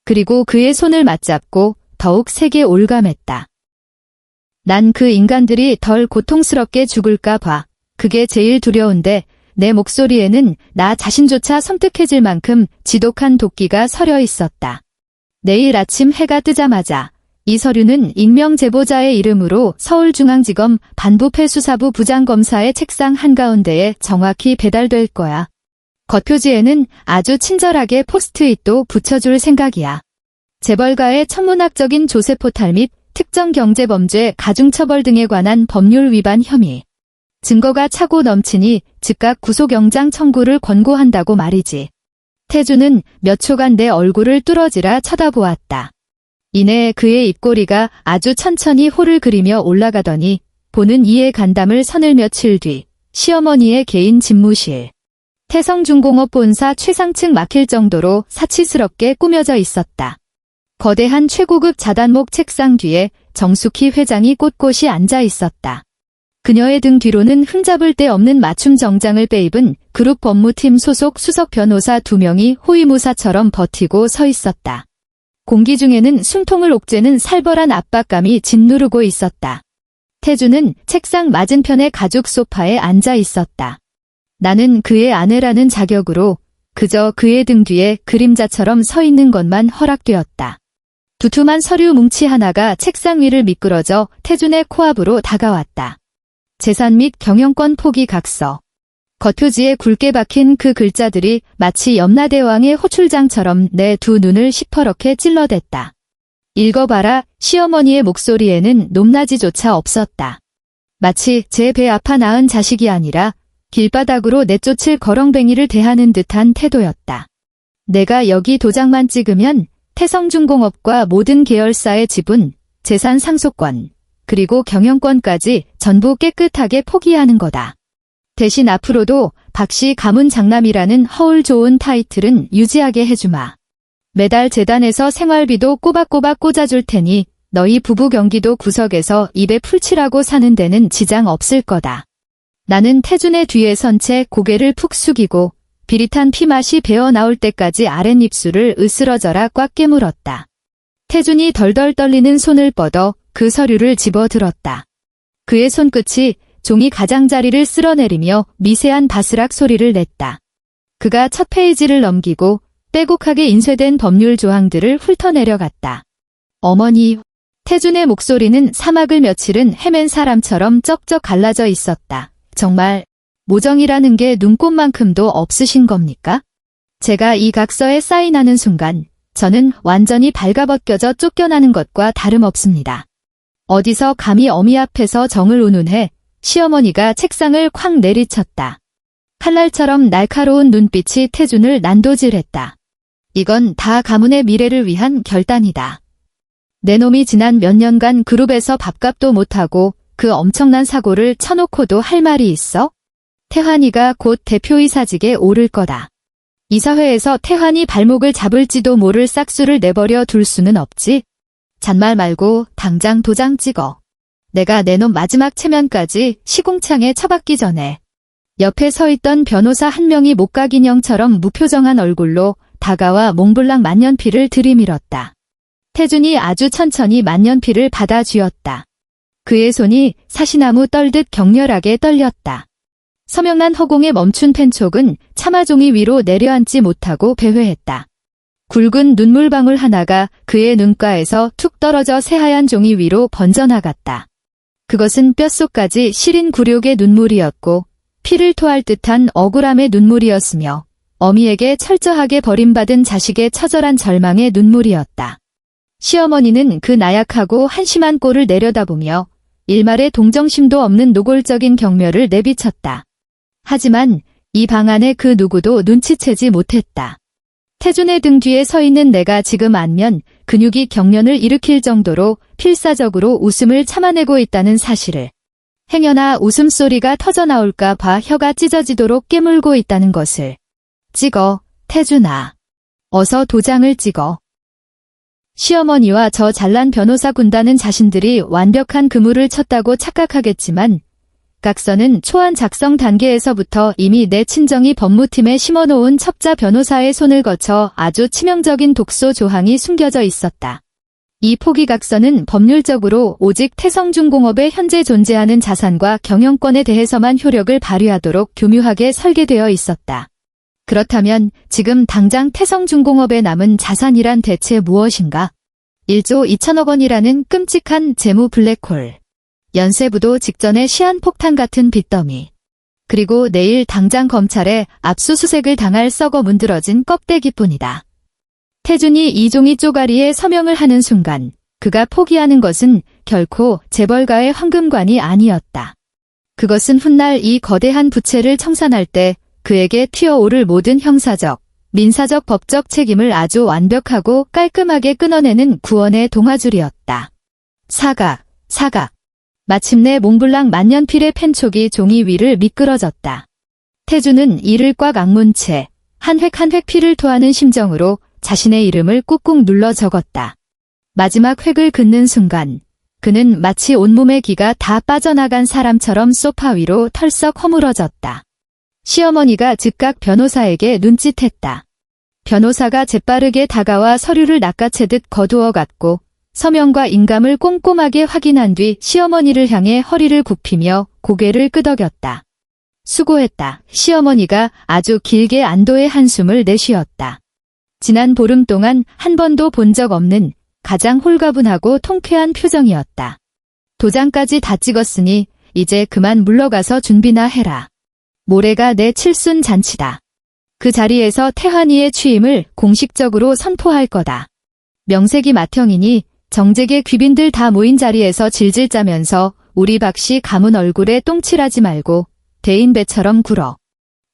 그리고 그의 손을 맞잡고 더욱 세게 올감했다. 난 그 인간들이 덜 고통스럽게 죽을까 봐. 그게 제일 두려운데 내 목소리에는 나 자신조차 섬뜩해질 만큼 지독한 도끼가 서려 있었다. 내일 아침 해가 뜨자마자 이 서류는 익명 제보자의 이름으로 서울중앙지검 반부패수사부 부장검사의 책상 한가운데에 정확히 배달될 거야. 겉표지에는 아주 친절하게 포스트잇도 붙여줄 생각이야. 재벌가의 천문학적인 조세포탈 및 특정 경제범죄 가중처벌 등에 관한 법률 위반 혐의. 증거가 차고 넘치니 즉각 구속영장 청구를 권고한다고 말이지. 태주는 몇 초간 내 얼굴을 뚫어지라 쳐다보았다. 이내 그의 입꼬리가 아주 천천히 호를 그리며 올라가더니 보는 이의 간담을 서늘 며칠 뒤 시어머니의 개인 집무실. 태성중공업 본사 최상층 막힐 정도로 사치스럽게 꾸며져 있었다. 거대한 최고급 자단목 책상 뒤에 정숙희 회장이 꼿꼿이 앉아 있었다. 그녀의 등 뒤로는 흠잡을 데 없는 맞춤 정장을 빼입은 그룹 법무팀 소속 수석 변호사 2명이 호위무사처럼 버티고 서 있었다. 공기 중에는 숨통을 옥죄는 살벌한 압박감이 짓누르고 있었다. 태주는 책상 맞은편의 가죽 소파에 앉아 있었다. 나는 그의 아내라는 자격으로 그저 그의 등 뒤에 그림자처럼 서 있는 것만 허락되었다. 두툼한 서류 뭉치 하나가 책상 위를 미끄러져 태준의 코앞으로 다가왔다. 재산 및 경영권 포기 각서. 겉표지에 굵게 박힌 그 글자들이 마치 염라대왕의 호출장처럼 내 2 눈을 시퍼렇게 찔러댔다. 읽어봐라. 시어머니의 목소리에는 높낮이조차 없었다. 마치 제 배 아파 낳은 자식이 아니라 길바닥으로 내쫓을 거렁뱅이를 대하는 듯한 태도였다. 내가 여기 도장만 찍으면 태성중공업과 모든 계열사의 지분, 재산 상속권, 그리고 경영권까지 전부 깨끗하게 포기하는 거다. 대신 앞으로도 박씨 가문 장남이라는 허울 좋은 타이틀은 유지하게 해주마. 매달 재단에서 생활비도 꼬박꼬박 꽂아줄 테니 너희 부부 경기도 구석에서 입에 풀칠하고 사는 데는 지장 없을 거다. 나는 태준의 뒤에 선 채 고개를 푹 숙이고 비릿한 피맛이 배어 나올 때까지 아랫입술을 으스러져라 꽉 깨물었다. 태준이 덜덜 떨리는 손을 뻗어 그 서류를 집어들었다. 그의 손끝이 종이 가장자리를 쓸어내리며 미세한 바스락 소리를 냈다. 그가 첫 페이지를 넘기고 빼곡하게 인쇄된 법률 조항들을 훑어내려갔다. 어머니, 태준의 목소리는 사막을 며칠은 헤맨 사람처럼 쩍쩍 갈라져 있었다. 정말 모정이라는 게 눈꼽만큼도 없으신 겁니까? 제가 이 각서에 사인하는 순간 저는 완전히 발가벗겨져 쫓겨나는 것과 다름없습니다. 어디서 감히 어미 앞에서 정을 운운해. 시어머니가 책상을 콱 내리쳤다. 칼날처럼 날카로운 눈빛이 태준을 난도질했다. 이건 다 가문의 미래를 위한 결단이다. 내 놈이 지난 몇 년간 그룹에서 밥값도 못하고 그 엄청난 사고를 쳐놓고도 할 말이 있어? 태환이가 곧 대표이사직에 오를 거다. 이사회에서 태환이 발목을 잡을지도 모를 싹수를 내버려 둘 수는 없지. 잔말 말고 당장 도장 찍어. 내가 내 놈 마지막 체면까지 시궁창에 처박기 전에. 옆에 서 있던 변호사 한 명이 목각인형처럼 무표정한 얼굴로 다가와 몽블랑 만년필을 들이밀었다. 태준이 아주 천천히 만년필을 받아 쥐었다. 그의 손이 사시나무 떨듯 격렬하게 떨렸다. 서명란 허공에 멈춘 펜촉은 차마종이 위로 내려앉지 못하고 배회했다. 굵은 눈물방울 하나가 그의 눈가에서 툭 떨어져 새하얀 종이 위로 번져나갔다. 그것은 뼛속까지 시린 굴욕의 눈물이었고 피를 토할 듯한 억울함의 눈물이었으며 어미에게 철저하게 버림받은 자식의 처절한 절망의 눈물이었다. 시어머니는 그 나약하고 한심한 꼴을 내려다보며 일말의 동정심도 없는 노골적인 경멸을 내비쳤다. 하지만 이 방 안에 그 누구도 눈치채지 못했다. 태준의 등 뒤에 서 있는 내가 지금 안면 근육이 경련을 일으킬 정도로 필사적으로 웃음을 참아내고 있다는 사실을, 행여나 웃음소리가 터져나올까 봐 혀가 찢어지도록 깨물고 있다는 것을. 찍어, 태준아. 어서 도장을 찍어. 시어머니와 저 잘난 변호사 군단은 자신들이 완벽한 그물을 쳤다고 착각하겠지만 각서는 초안 작성 단계에서부터 이미 내 친정이 법무팀에 심어놓은 첩자 변호사의 손을 거쳐 아주 치명적인 독소 조항이 숨겨져 있었다. 이 포기 각서는 법률적으로 오직 태성중공업의 현재 존재하는 자산과 경영권에 대해서만 효력을 발휘하도록 교묘하게 설계되어 있었다. 그렇다면 지금 당장 태성중공업에 남은 자산이란 대체 무엇인가? 1조 2천억 원이라는 끔찍한 재무 블랙홀. 연쇄부도 직전의 시한폭탄 같은 빚더미. 그리고 내일 당장 검찰에 압수수색을 당할 썩어 문드러진 껍데기뿐이다. 태준이 이 종이 쪼가리에 서명을 하는 순간 그가 포기하는 것은 결코 재벌가의 황금관이 아니었다. 그것은 훗날 이 거대한 부채를 청산할 때 그에게 튀어오를 모든 형사적, 민사적 법적 책임을 아주 완벽하고 깔끔하게 끊어내는 구원의 동아줄이었다. 사각, 사각. 마침내 몽블랑 만년필의 펜촉이 종이 위를 미끄러졌다. 태준은 이를 꽉 악문 채 한 획 한 획 피를 토하는 심정으로 자신의 이름을 꾹꾹 눌러 적었다. 마지막 획을 긋는 순간 그는 마치 온몸의 기가 다 빠져나간 사람처럼 소파 위로 털썩 허물어졌다. 시어머니가 즉각 변호사에게 눈짓했다. 변호사가 재빠르게 다가와 서류를 낚아채듯 거두어 갔고 서명과 인감을 꼼꼼하게 확인한 뒤 시어머니를 향해 허리를 굽히며 고개를 끄덕였다. 수고했다. 시어머니가 아주 길게 안도의 한숨을 내쉬었다. 지난 보름 동안 한 번도 본 적 없는 가장 홀가분하고 통쾌한 표정이었다. 도장까지 다 찍었으니 이제 그만 물러가서 준비나 해라. 모레가 내 칠순 잔치다. 그 자리에서 태환이의 취임을 공식적으로 선포할 거다. 명색이 맏형이니 정재계 귀빈들 다 모인 자리에서 질질 짜면서 우리 박씨 가문 얼굴에 똥칠하지 말고 대인배처럼 굴어.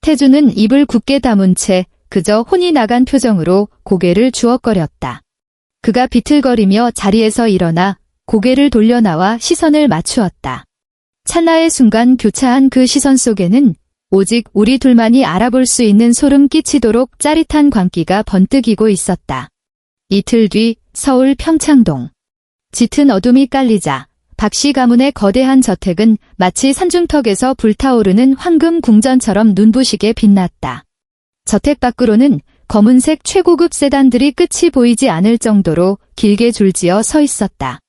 태준은 입을 굳게 다문 채 그저 혼이 나간 표정으로 고개를 주걱거렸다. 그가 비틀거리며 자리에서 일어나 고개를 돌려 나와 시선을 맞추었다. 찰나의 순간 교차한 그 시선 속에는 오직 우리 둘만이 알아볼 수 있는 소름 끼치도록 짜릿한 광기가 번뜩이고 있었다. 이틀 뒤 서울 평창동. 짙은 어둠이 깔리자 박씨 가문의 거대한 저택은 마치 산중턱에서 불타오르는 황금 궁전처럼 눈부시게 빛났다. 저택 밖으로는 검은색 최고급 세단들이 끝이 보이지 않을 정도로 길게 줄지어 서 있었다.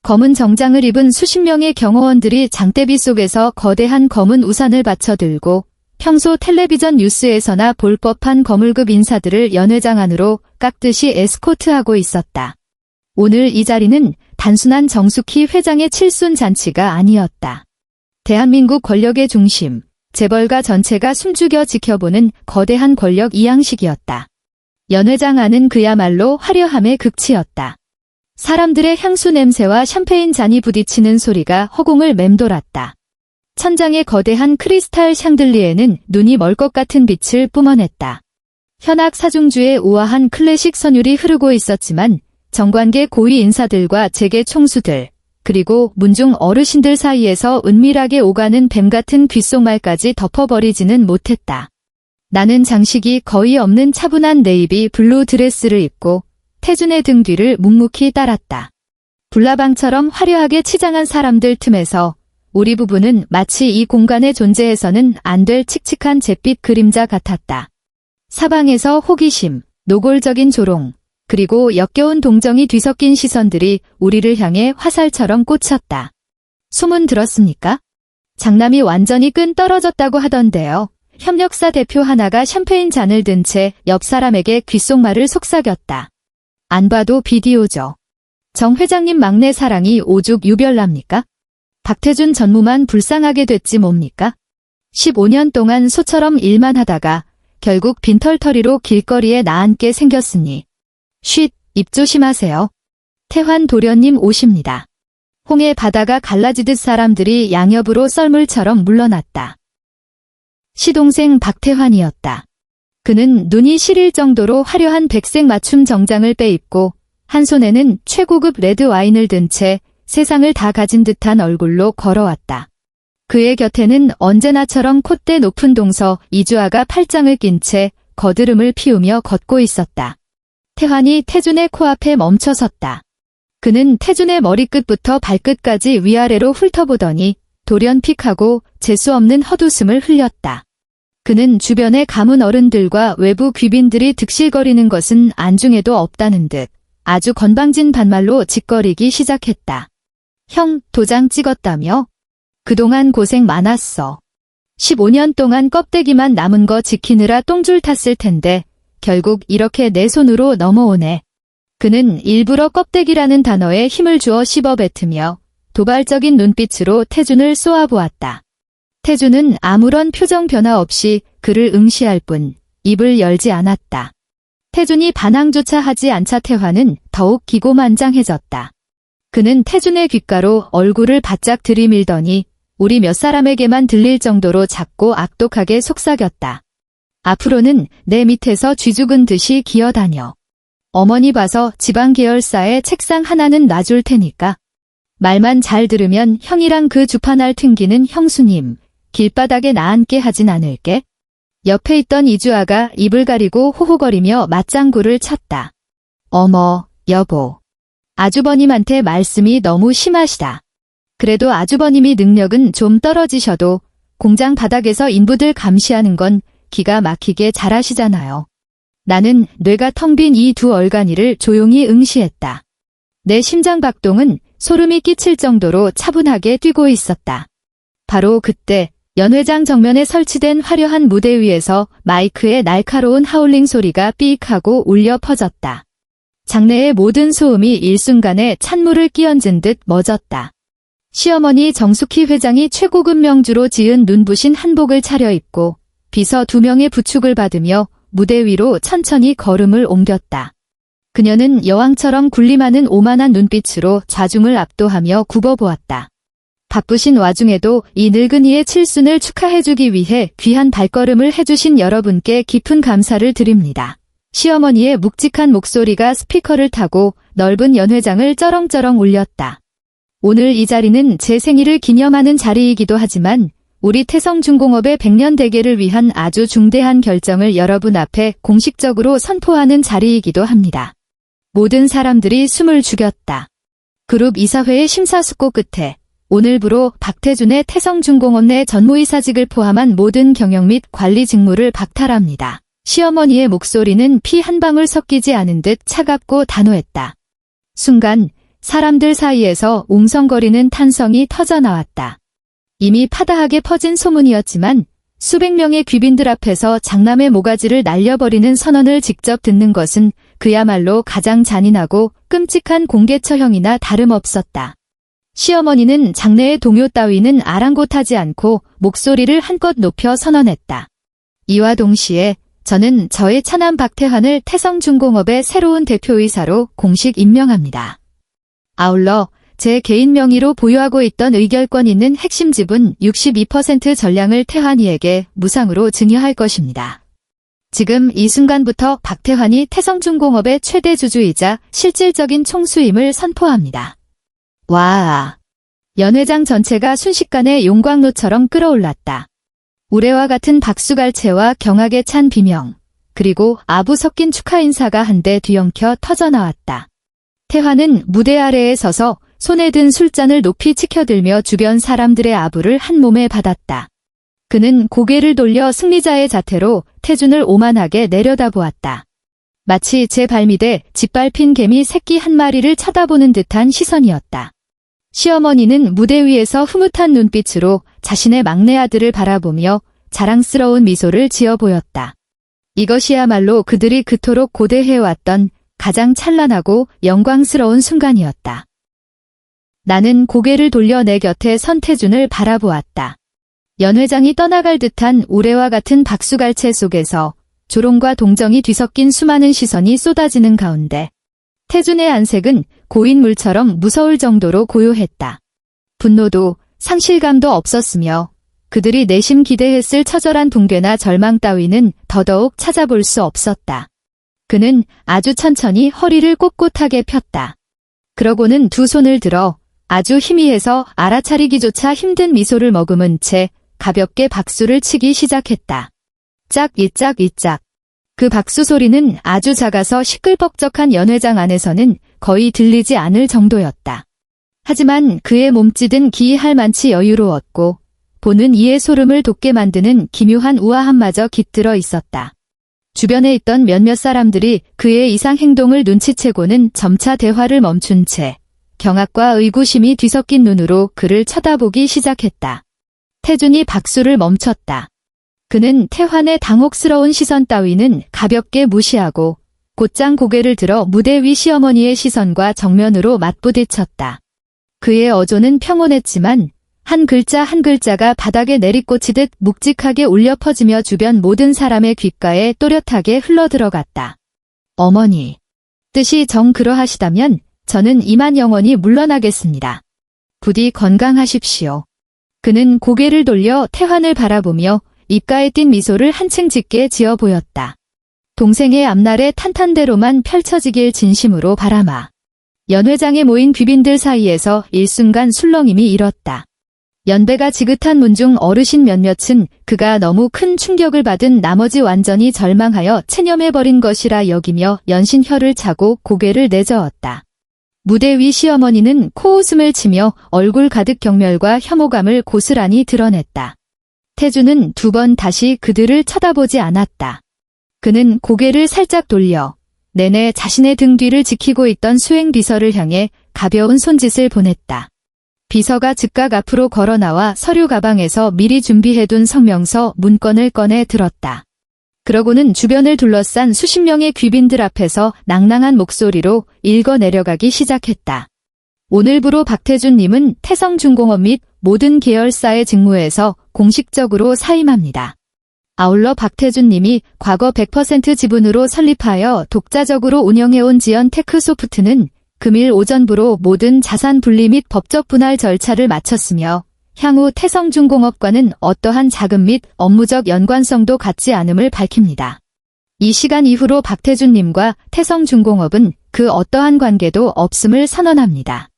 검은 정장을 입은 수십 명의 경호원들이 장대비 속에서 거대한 검은 우산을 받쳐 들고 평소 텔레비전 뉴스에서나 볼 법한 거물급 인사들을 연회장 안으로 깍듯이 에스코트하고 있었다. 오늘 이 자리는 단순한 정숙희 회장의 칠순 잔치가 아니었다. 대한민국 권력의 중심, 재벌가 전체가 숨죽여 지켜보는 거대한 권력 이양식이었다. 연회장 안은 그야말로 화려함의 극치였다. 사람들의 향수 냄새와 샴페인 잔이 부딪히는 소리가 허공을 맴돌았다. 천장의 거대한 크리스탈 샹들리에는 눈이 멀 것 같은 빛을 뿜어냈다. 현악 사중주의 우아한 클래식 선율이 흐르고 있었지만 정관계 고위 인사들과 재계 총수들, 그리고 문중 어르신들 사이에서 은밀하게 오가는 뱀 같은 귓속말까지 덮어버리지는 못했다. 나는 장식이 거의 없는 차분한 네이비 블루 드레스를 입고 태준의 등 뒤를 묵묵히 따랐다. 불나방처럼 화려하게 치장한 사람들 틈에서 우리 부부는 마치 이 공간에 존재해서는 안 될 칙칙한 잿빛 그림자 같았다. 사방에서 호기심, 노골적인 조롱, 그리고 역겨운 동정이 뒤섞인 시선들이 우리를 향해 화살처럼 꽂혔다. 소문 들었습니까? 장남이 완전히 끈 떨어졌다고 하던데요. 협력사 대표 하나가 샴페인 잔을 든 채 옆 사람에게 귓속말을 속삭였다. 안 봐도 비디오죠. 정 회장님 막내 사랑이 오죽 유별납니까? 박태준 전무만 불쌍하게 됐지 뭡니까? 15년 동안 소처럼 일만 하다가 결국 빈털터리로 길거리에 나앉게 생겼으니 쉿, 입 조심하세요. 태환 도련님 오십니다. 홍해 바다가 갈라지듯 사람들이 양옆으로 썰물처럼 물러났다. 시동생 박태환이었다. 그는 눈이 시릴 정도로 화려한 백색 맞춤 정장을 빼입고 한 손에는 최고급 레드 와인을 든 채 세상을 다 가진 듯한 얼굴로 걸어왔다. 그의 곁에는 언제나처럼 콧대 높은 동서 이주아가 팔짱을 낀 채 거드름을 피우며 걷고 있었다. 태환이 태준의 코앞에 멈춰섰다. 그는 태준의 머리끝부터 발끝까지 위아래로 훑어보더니 돌연픽하고 재수없는 헛웃음을 흘렸다. 그는 주변의 가문 어른들과 외부 귀빈들이 득실거리는 것은 안중에도 없다는 듯 아주 건방진 반말로 짓거리기 시작했다. 형, 도장 찍었다며? 그동안 고생 많았어. 15년 동안 껍데기만 남은 거 지키느라 똥줄 탔을 텐데 결국 이렇게 내 손으로 넘어오네. 그는 일부러 껍데기라는 단어에 힘을 주어 씹어뱉으며 도발적인 눈빛으로 태준을 쏘아보았다. 태준은 아무런 표정 변화 없이 그를 응시할 뿐 입을 열지 않았다. 태준이 반항조차 하지 않자 태환은 더욱 기고만장해졌다. 그는 태준의 귓가로 얼굴을 바짝 들이밀더니 우리 몇 사람에게만 들릴 정도로 작고 악독하게 속삭였다. 앞으로는 내 밑에서 쥐죽은 듯이 기어다녀. 어머니 봐서 지방 계열사에 책상 하나는 놔줄 테니까. 말만 잘 들으면 형이랑 그 주판할 튕기는 형수님, 길바닥에 나앉게 하진 않을게. 옆에 있던 이주아가 입을 가리고 호호거리며 맞장구를 쳤다. 어머, 여보. 아주버님한테 말씀이 너무 심하시다. 그래도 아주버님이 능력은 좀 떨어지셔도 공장 바닥에서 인부들 감시하는 건 기가 막히게 잘하시잖아요. 나는 뇌가 텅 빈 이 두 얼간이를 조용히 응시했다. 내 심장 박동은 소름이 끼칠 정도로 차분하게 뛰고 있었다. 바로 그때 연 회장 정면에 설치된 화려한 무대 위에서 마이크의 날카로운 하울링 소리가 삐익하고 울려 퍼졌다. 장내의 모든 소음이 일순간에 찬물을 끼얹은 듯 멎었다. 시어머니 정숙희 회장이 최고급 명주로 지은 눈부신 한복을 차려입고 비서 2명의 부축을 받으며 무대 위로 천천히 걸음을 옮겼다. 그녀는 여왕처럼 군림하는 오만한 눈빛으로 좌중을 압도하며 굽어보았다. 바쁘신 와중에도 이 늙은이의 칠순을 축하해주기 위해 귀한 발걸음을 해주신 여러분께 깊은 감사를 드립니다. 시어머니의 묵직한 목소리가 스피커를 타고 넓은 연회장을 쩌렁쩌렁 울렸다. 오늘 이 자리는 제 생일을 기념하는 자리이기도 하지만 우리 태성중공업의 100년 대계를 위한 아주 중대한 결정을 여러분 앞에 공식적으로 선포하는 자리이기도 합니다. 모든 사람들이 숨을 죽였다. 그룹 이사회의 심사숙고 끝에 오늘부로 박태준의 태성중공업 내 전무이사직을 포함한 모든 경영 및 관리 직무를 박탈합니다. 시어머니의 목소리는 피 한 방울 섞이지 않은 듯 차갑고 단호했다. 순간 사람들 사이에서 웅성거리는 탄성이 터져나왔다. 이미 파다하게 퍼진 소문이었지만 수백 명의 귀빈들 앞에서 장남의 모가지를 날려버리는 선언을 직접 듣는 것은 그야말로 가장 잔인하고 끔찍한 공개처형이나 다름없었다. 시어머니는 장래의 동요 따위는 아랑곳하지 않고 목소리를 한껏 높여 선언했다. 이와 동시에 저는 저의 차남 박태환을 태성중공업의 새로운 대표이사로 공식 임명합니다. 아울러 제 개인 명의로 보유하고 있던 의결권 있는 핵심 지분 62% 전량을 태환이에게 무상으로 증여할 것입니다. 지금 이 순간부터 박태환이 태성중공업의 최대 주주이자 실질적인 총수임을 선포합니다. 와! 연 회장 전체가 순식간에 용광로처럼 끓어올랐다. 우레와 같은 박수갈채와 경악에 찬 비명, 그리고 아부 섞인 축하 인사가 한데 뒤엉켜 터져나왔다. 태환은 무대 아래에 서서 손에 든 술잔을 높이 치켜들며 주변 사람들의 아부를 한 몸에 받았다. 그는 고개를 돌려 승리자의 자태로 태준을 오만하게 내려다보았다. 마치 제 발밑에 짓밟힌 개미 새끼 한 마리를 쳐다보는 듯한 시선이었다. 시어머니는 무대 위에서 흐뭇한 눈빛으로 자신의 막내 아들을 바라보며 자랑스러운 미소를 지어 보였다. 이것이야말로 그들이 그토록 고대해왔던 가장 찬란하고 영광스러운 순간이었다. 나는 고개를 돌려 내 곁에 선 태준을 바라보았다. 연 회장이 떠나갈 듯한 우레와 같은 박수갈채 속에서 조롱과 동정이 뒤섞인 수많은 시선이 쏟아지는 가운데 태준의 안색은 고인물처럼 무서울 정도로 고요했다. 분노도 상실감도 없었으며 그들이 내심 기대했을 처절한 붕괴나 절망 따위는 더더욱 찾아볼 수 없었다. 그는 아주 천천히 허리를 꼿꼿하게 폈다. 그러고는 두 손을 들어 아주 희미해서 알아차리기조차 힘든 미소를 머금은 채 가볍게 박수를 치기 시작했다. 짝이짝이짝. 그 박수 소리는 아주 작아서 시끌벅적한 연 회장 안에서는 거의 들리지 않을 정도였다. 하지만 그의 몸짓은 기이할 만치 여유로웠고 보는 이의 소름을 돋게 만드는 기묘한 우아함마저 깃들어 있었다. 주변에 있던 몇몇 사람들이 그의 이상 행동을 눈치채고는 점차 대화를 멈춘 채 경악과 의구심이 뒤섞인 눈으로 그를 쳐다보기 시작했다. 태준이 박수를 멈췄다. 그는 태환의 당혹스러운 시선 따위는 가볍게 무시하고 곧장 고개를 들어 무대 위 시어머니의 시선과 정면으로 맞부딪혔다. 그의 어조는 평온했지만 한 글자 한 글자가 바닥에 내리꽂히듯 묵직하게 울려 퍼지며 주변 모든 사람의 귓가에 또렷하게 흘러들어갔다. 어머니, 뜻이 정 그러하시다면 저는 이만 영원히 물러나겠습니다. 부디 건강하십시오. 그는 고개를 돌려 태환을 바라보며 입가에 띈 미소를 한층 짙게 지어 보였다. 동생의 앞날에 탄탄대로만 펼쳐지길 진심으로 바라마. 연 회장에 모인 귀빈들 사이에서 일순간 술렁임이 일었다. 연배가 지긋한 문중 어르신 몇몇은 그가 너무 큰 충격을 받은 나머지 완전히 절망하여 체념해버린 것이라 여기며 연신 혀를 차고 고개를 내저었다. 무대 위 시어머니는 코웃음을 치며 얼굴 가득 경멸과 혐오감을 고스란히 드러냈다. 태준은 두 번 다시 그들을 쳐다보지 않았다. 그는 고개를 살짝 돌려 내내 자신의 등 뒤를 지키고 있던 수행 비서를 향해 가벼운 손짓을 보냈다. 비서가 즉각 앞으로 걸어 나와 서류 가방에서 미리 준비해둔 성명서 문건을 꺼내 들었다. 그러고는 주변을 둘러싼 수십 명의 귀빈들 앞에서 낭낭한 목소리로 읽어 내려가기 시작했다. 오늘부로 박태준님은 태성중공업 및 모든 계열사의 직무에서 공식적으로 사임합니다. 아울러 박태준님이 과거 100% 지분으로 설립하여 독자적으로 운영해온 지연테크소프트는 금일 오전부로 모든 자산 분리 및 법적 분할 절차를 마쳤으며 향후 태성중공업과는 어떠한 자금 및 업무적 연관성도 갖지 않음을 밝힙니다. 이 시간 이후로 박태준님과 태성중공업은 그 어떠한 관계도 없음을 선언합니다.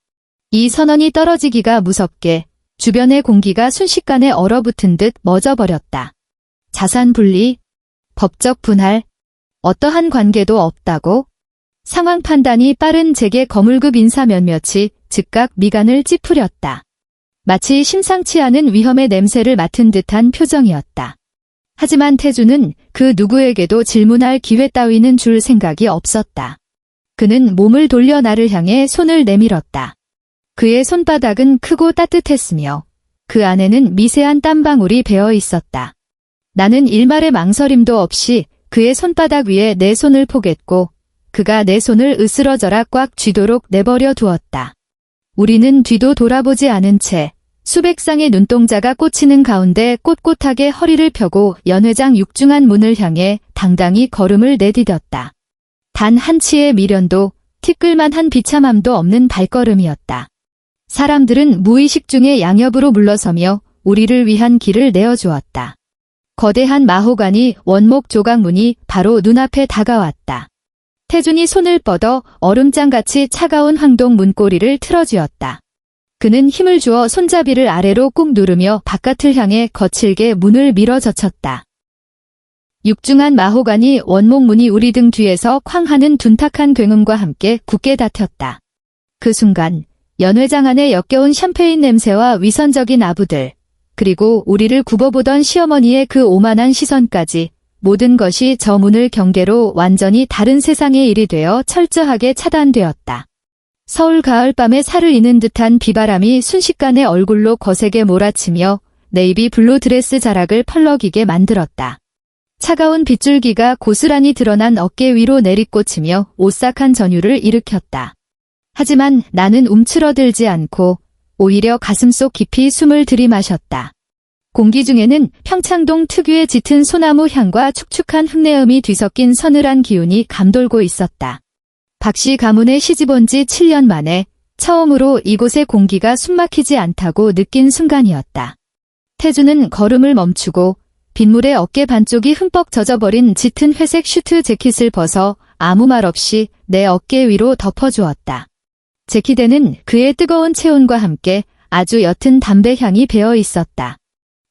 이 선언이 떨어지기가 무섭게 주변의 공기가 순식간에 얼어붙은 듯 멎어버렸다. 자산 분리, 법적 분할, 어떠한 관계도 없다고? 상황 판단이 빠른 재계 거물급 인사 몇몇이 즉각 미간을 찌푸렸다. 마치 심상치 않은 위험의 냄새를 맡은 듯한 표정이었다. 하지만 태준은 그 누구에게도 질문할 기회 따위는 줄 생각이 없었다. 그는 몸을 돌려 나를 향해 손을 내밀었다. 그의 손바닥은 크고 따뜻했으며 그 안에는 미세한 땀방울이 배어 있었다. 나는 일말의 망설임도 없이 그의 손바닥 위에 내 손을 포겠고 그가 내 손을 으스러져라 꽉 쥐도록 내버려 두었다. 우리는 뒤도 돌아보지 않은 채 수백 쌍의 눈동자가 꽂히는 가운데 꼿꼿하게 허리를 펴고 연회장 육중한 문을 향해 당당히 걸음을 내디뎠다. 단 한 치의 미련도 티끌만한 비참함도 없는 발걸음이었다. 사람들은 무의식 중에 양옆으로 물러서며 우리를 위한 길을 내어주었다. 거대한 마호가니 원목 조각문이 바로 눈앞에 다가왔다. 태준이 손을 뻗어 얼음장같이 차가운 황동 문고리를 틀어쥐었다. 그는 힘을 주어 손잡이를 아래로 꾹 누르며 바깥을 향해 거칠게 문을 밀어 젖혔다. 육중한 마호가니 원목문이 우리 등 뒤에서 쾅 하는 둔탁한 굉음과 함께 굳게 닫혔다. 그 순간 연회장 안에 역겨운 샴페인 냄새와 위선적인 아부들, 그리고 우리를 굽어보던 시어머니의 그 오만한 시선까지 모든 것이 저 문을 경계로 완전히 다른 세상의 일이 되어 철저하게 차단되었다. 서울 가을밤에 살을 이는 듯한 비바람이 순식간에 얼굴로 거세게 몰아치며 네이비 블루 드레스 자락을 펄럭이게 만들었다. 차가운 빗줄기가 고스란히 드러난 어깨 위로 내리꽂히며 오싹한 전율을 일으켰다. 하지만 나는 움츠러들지 않고 오히려 가슴속 깊이 숨을 들이마셨다. 공기 중에는 평창동 특유의 짙은 소나무 향과 축축한 흙내음이 뒤섞인 서늘한 기운이 감돌고 있었다. 박씨 가문에 시집온 지 7년 만에 처음으로 이곳의 공기가 숨막히지 않다고 느낀 순간이었다. 태주는 걸음을 멈추고 빗물에 어깨 반쪽이 흠뻑 젖어버린 짙은 회색 슈트 재킷을 벗어 아무 말 없이 내 어깨 위로 덮어주었다. 재킷에는 그의 뜨거운 체온과 함께 아주 옅은 담배 향이 배어 있었다.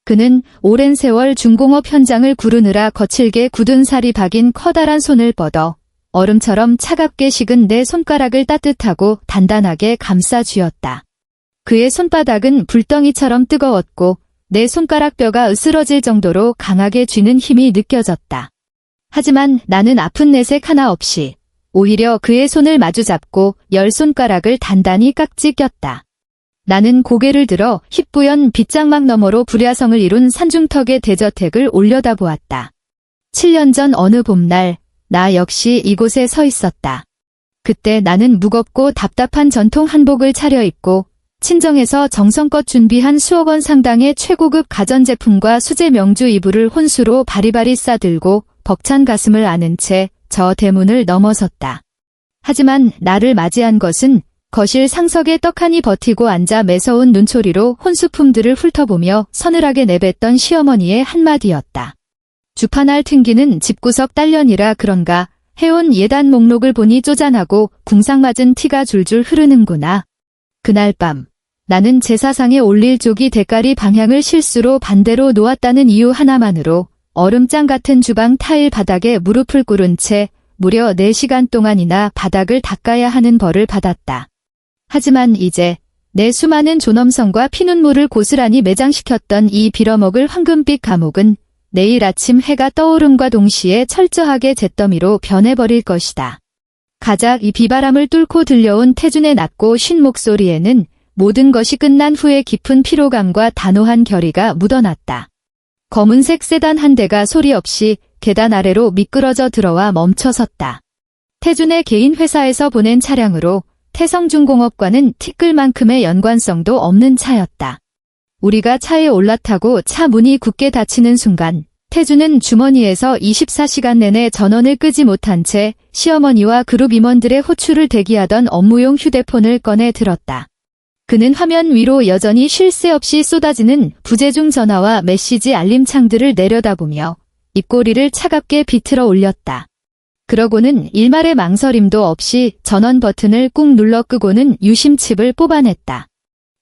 그는 오랜 세월 중공업 현장을 구르느라 거칠게 굳은 살이 박인 커다란 손을 뻗어 얼음처럼 차갑게 식은 내 손가락을 따뜻하고 단단하게 감싸 쥐었다. 그의 손바닥은 불덩이처럼 뜨거웠고 내 손가락 뼈가 으스러질 정도로 강하게 쥐는 힘이 느껴졌다. 하지만 나는 아픈 내색 하나 없이 오히려 그의 손을 마주잡고 10손가락을 단단히 깍지 꼈다. 나는 고개를 들어 희뿌연 빗장막 너머로 불야성을 이룬 산중턱의 대저택을 올려다보았다. 7년 전 어느 봄날 나 역시 이곳에 서 있었다. 그때 나는 무겁고 답답한 전통 한복을 차려입고 친정에서 정성껏 준비한 수억 원 상당의 최고급 가전제품과 수제 명주 이불을 혼수로 바리바리 싸들고 벅찬 가슴을 아는 채 저 대문을 넘어섰다. 하지만 나를 맞이한 것은 거실 상석에 떡하니 버티고 앉아 매서운 눈초리로 혼수품들을 훑어보며 서늘하게 내뱉던 시어머니의 한마디였다. 주판할 튕기는 집구석 딸년이라 그런가 해온 예단 목록을 보니 쪼잔하고 궁상맞은 티가 줄줄 흐르는구나. 그날 밤 나는 제사상에 올릴 조기 대가리 방향을 실수로 반대로 놓았다는 이유 하나만으로 얼음장 같은 주방 타일 바닥에 무릎을 꿇은 채 무려 4시간 동안이나 바닥을 닦아야 하는 벌을 받았다. 하지만 이제 내 수많은 존엄성과 피눈물을 고스란히 매장시켰던 이 빌어먹을 황금빛 감옥은 내일 아침 해가 떠오름과 동시에 철저하게 잿더미로 변해버릴 것이다. 가작 이 비바람을 뚫고 들려온 태준의 낮고 쉰 목소리에는 모든 것이 끝난 후의 깊은 피로감과 단호한 결의가 묻어났다. 검은색 세단 한 대가 소리 없이 계단 아래로 미끄러져 들어와 멈춰섰다. 태준의 개인 회사에서 보낸 차량으로 태성중공업과는 티끌만큼의 연관성도 없는 차였다. 우리가 차에 올라타고 차 문이 굳게 닫히는 순간 태준은 주머니에서 24시간 내내 전원을 끄지 못한 채 시어머니와 그룹 임원들의 호출을 대기하던 업무용 휴대폰을 꺼내 들었다. 그는 화면 위로 여전히 쉴 새 없이 쏟아지는 부재중 전화와 메시지 알림창들을 내려다보며 입꼬리를 차갑게 비틀어 올렸다. 그러고는 일말의 망설임도 없이 전원 버튼을 꾹 눌러 끄고는 유심칩을 뽑아냈다.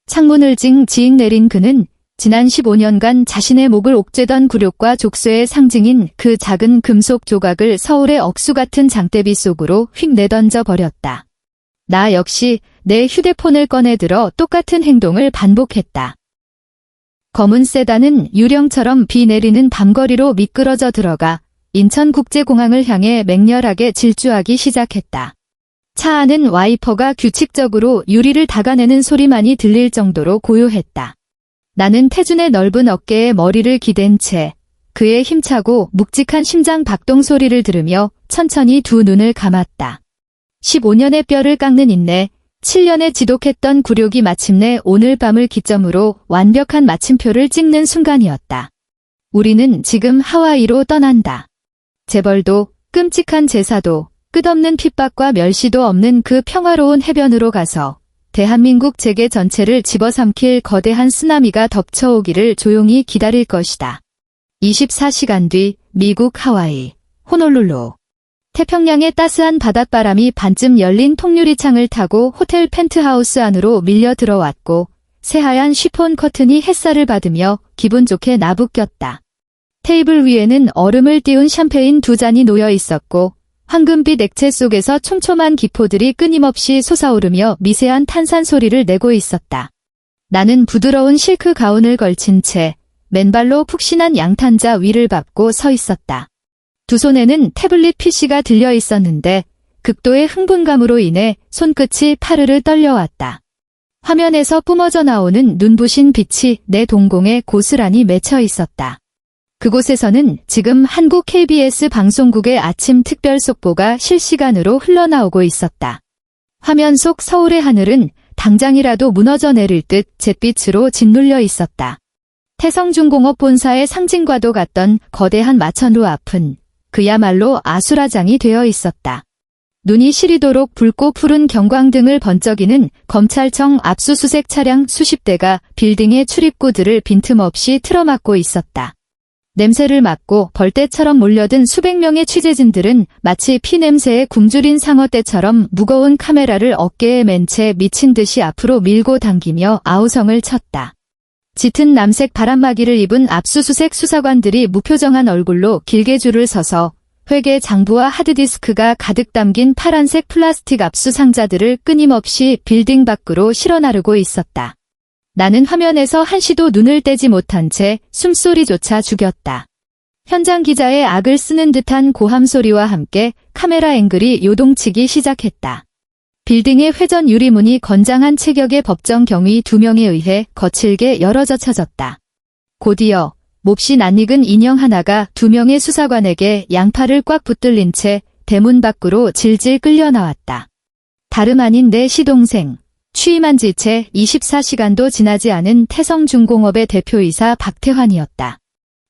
창문을 징징 내린 그는 지난 15년간 자신의 목을 옥죄던 굴욕과 족쇄의 상징인 그 작은 금속 조각을 서울의 억수 같은 장대비 속으로 휙 내던져 버렸다. 나 역시 내 휴대폰을 꺼내들어 똑같은 행동을 반복했다. 검은 세단은 유령처럼 비 내리는 밤거리로 미끄러져 들어가 인천국제공항을 향해 맹렬하게 질주하기 시작했다. 차 안은 와이퍼가 규칙적으로 유리를 닦아내는 소리만이 들릴 정도로 고요했다. 나는 태준의 넓은 어깨에 머리를 기댄 채 그의 힘차고 묵직한 심장 박동 소리를 들으며 천천히 두 눈을 감았다. 15년의 뼈를 깎는 인내, 7년의 지독했던 굴욕이 마침내 오늘 밤을 기점으로 완벽한 마침표를 찍는 순간이었다. 우리는 지금 하와이로 떠난다. 재벌도, 끔찍한 제사도, 끝없는 핍박과 멸시도 없는 그 평화로운 해변으로 가서 대한민국 재계 전체를 집어삼킬 거대한 쓰나미가 덮쳐오기를 조용히 기다릴 것이다. 24시간 뒤 미국 하와이, 호놀룰루. 태평양의 따스한 바닷바람이 반쯤 열린 통유리 창을 타고 호텔 펜트하우스 안으로 밀려 들어왔고 새하얀 쉬폰 커튼이 햇살을 받으며 기분 좋게 나부꼈다. 테이블 위에는 얼음을 띄운 샴페인 2잔이 놓여 있었고 황금빛 액체 속에서 촘촘한 기포들이 끊임없이 솟아오르며 미세한 탄산 소리를 내고 있었다. 나는 부드러운 실크 가운을 걸친 채 맨발로 푹신한 양탄자 위를 밟고 서 있었다. 두 손에는 태블릿 PC가 들려 있었는데 극도의 흥분감으로 인해 손끝이 파르르 떨려왔다. 화면에서 뿜어져 나오는 눈부신 빛이 내 동공에 고스란히 맺혀 있었다. 그곳에서는 지금 한국 KBS 방송국의 아침 특별 속보가 실시간으로 흘러나오고 있었다. 화면 속 서울의 하늘은 당장이라도 무너져 내릴 듯 잿빛으로 짓눌려 있었다. 태성중공업 본사의 상징과도 같던 거대한 마천루 앞은 그야말로 아수라장이 되어 있었다. 눈이 시리도록 붉고 푸른 경광등을 번쩍이는 검찰청 압수수색 차량 수십 대가 빌딩의 출입구들을 빈틈없이 틀어막고 있었다. 냄새를 맡고 벌떼처럼 몰려든 수백 명의 취재진들은 마치 피냄새에 굶주린 상어떼처럼 무거운 카메라를 어깨에 맨 채 미친 듯이 앞으로 밀고 당기며 아우성을 쳤다. 짙은 남색 바람막이를 입은 압수수색 수사관들이 무표정한 얼굴로 길게 줄을 서서 회계 장부와 하드디스크가 가득 담긴 파란색 플라스틱 압수 상자들을 끊임없이 빌딩 밖으로 실어나르고 있었다. 나는 화면에서 한시도 눈을 떼지 못한 채 숨소리조차 죽였다. 현장 기자의 악을 쓰는 듯한 고함 소리와 함께 카메라 앵글이 요동치기 시작했다. 빌딩의 회전 유리문이 건장한 체격의 법정 경위 2명에 의해 거칠게 열어젖혀졌다. 곧이어 몹시 낯익은 인형 하나가 2명의 수사관에게 양팔을 꽉 붙들린 채 대문 밖으로 질질 끌려 나왔다. 다름 아닌 내 시동생, 취임한 지 채 24시간도 지나지 않은 태성중공업의 대표이사 박태환이었다.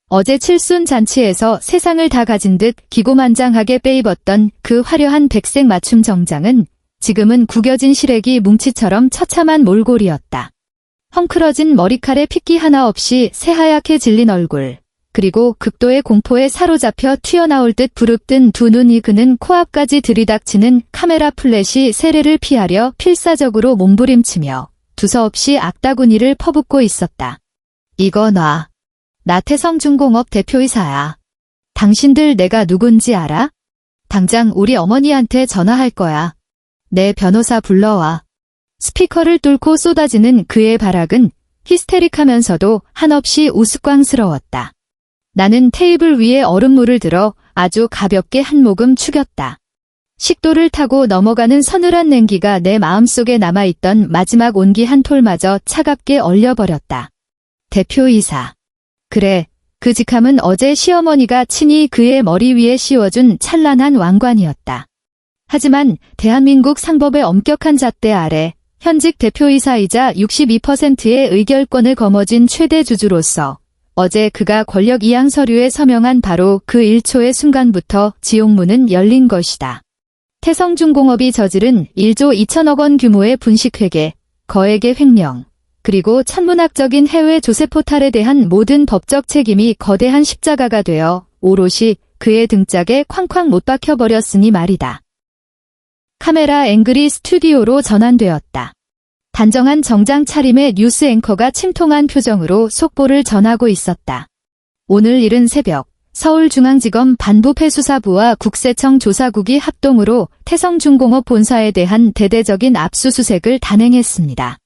어제 칠순 잔치에서 세상을 다 가진 듯 기고만장하게 빼입었던 그 화려한 백색 맞춤 정장은 지금은 구겨진 시래기 뭉치처럼 처참한 몰골이었다. 헝클어진 머리칼에 핏기 하나 없이 새하얗게 질린 얼굴, 그리고 극도의 공포에 사로잡혀 튀어나올 듯 부릅뜬 두 눈이 그는 코앞까지 들이닥치는 카메라 플래시 세례를 피하려 필사적으로 몸부림치며 두서없이 악다구니를 퍼붓고 있었다. 이거 놔. 나 태성중공업 대표이사야. 당신들 내가 누군지 알아? 당장 우리 어머니한테 전화할 거야. 내 변호사 불러와. 스피커를 뚫고 쏟아지는 그의 발악은 히스테릭하면서도 한없이 우스꽝스러웠다. 나는 테이블 위에 얼음물을 들어 아주 가볍게 한 모금 축였다. 식도를 타고 넘어가는 서늘한 냉기가 내 마음속에 남아있던 마지막 온기 한 톨마저 차갑게 얼려버렸다. 대표이사. 그래, 그 직함은 어제 시어머니가 친히 그의 머리 위에 씌워준 찬란한 왕관이었다. 하지만 대한민국 상법의 엄격한 잣대 아래 현직 대표이사이자 62%의 의결권을 거머쥔 최대 주주로서 어제 그가 권력 이양 서류에 서명한 바로 그 1초의 순간부터 지옥문은 열린 것이다. 태성중공업이 저지른 1조 2천억 원 규모의 분식회계, 거액의 횡령, 그리고 천문학적인 해외 조세 포탈에 대한 모든 법적 책임이 거대한 십자가가 되어 오롯이 그의 등짝에 쾅쾅 못 박혀버렸으니 말이다. 카메라 앵글이 스튜디오로 전환되었다. 단정한 정장 차림의 뉴스 앵커가 침통한 표정으로 속보를 전하고 있었다. 오늘 이른 새벽 서울중앙지검 반부패수사부와 국세청 조사국이 합동으로 태성중공업 본사에 대한 대대적인 압수수색을 단행했습니다.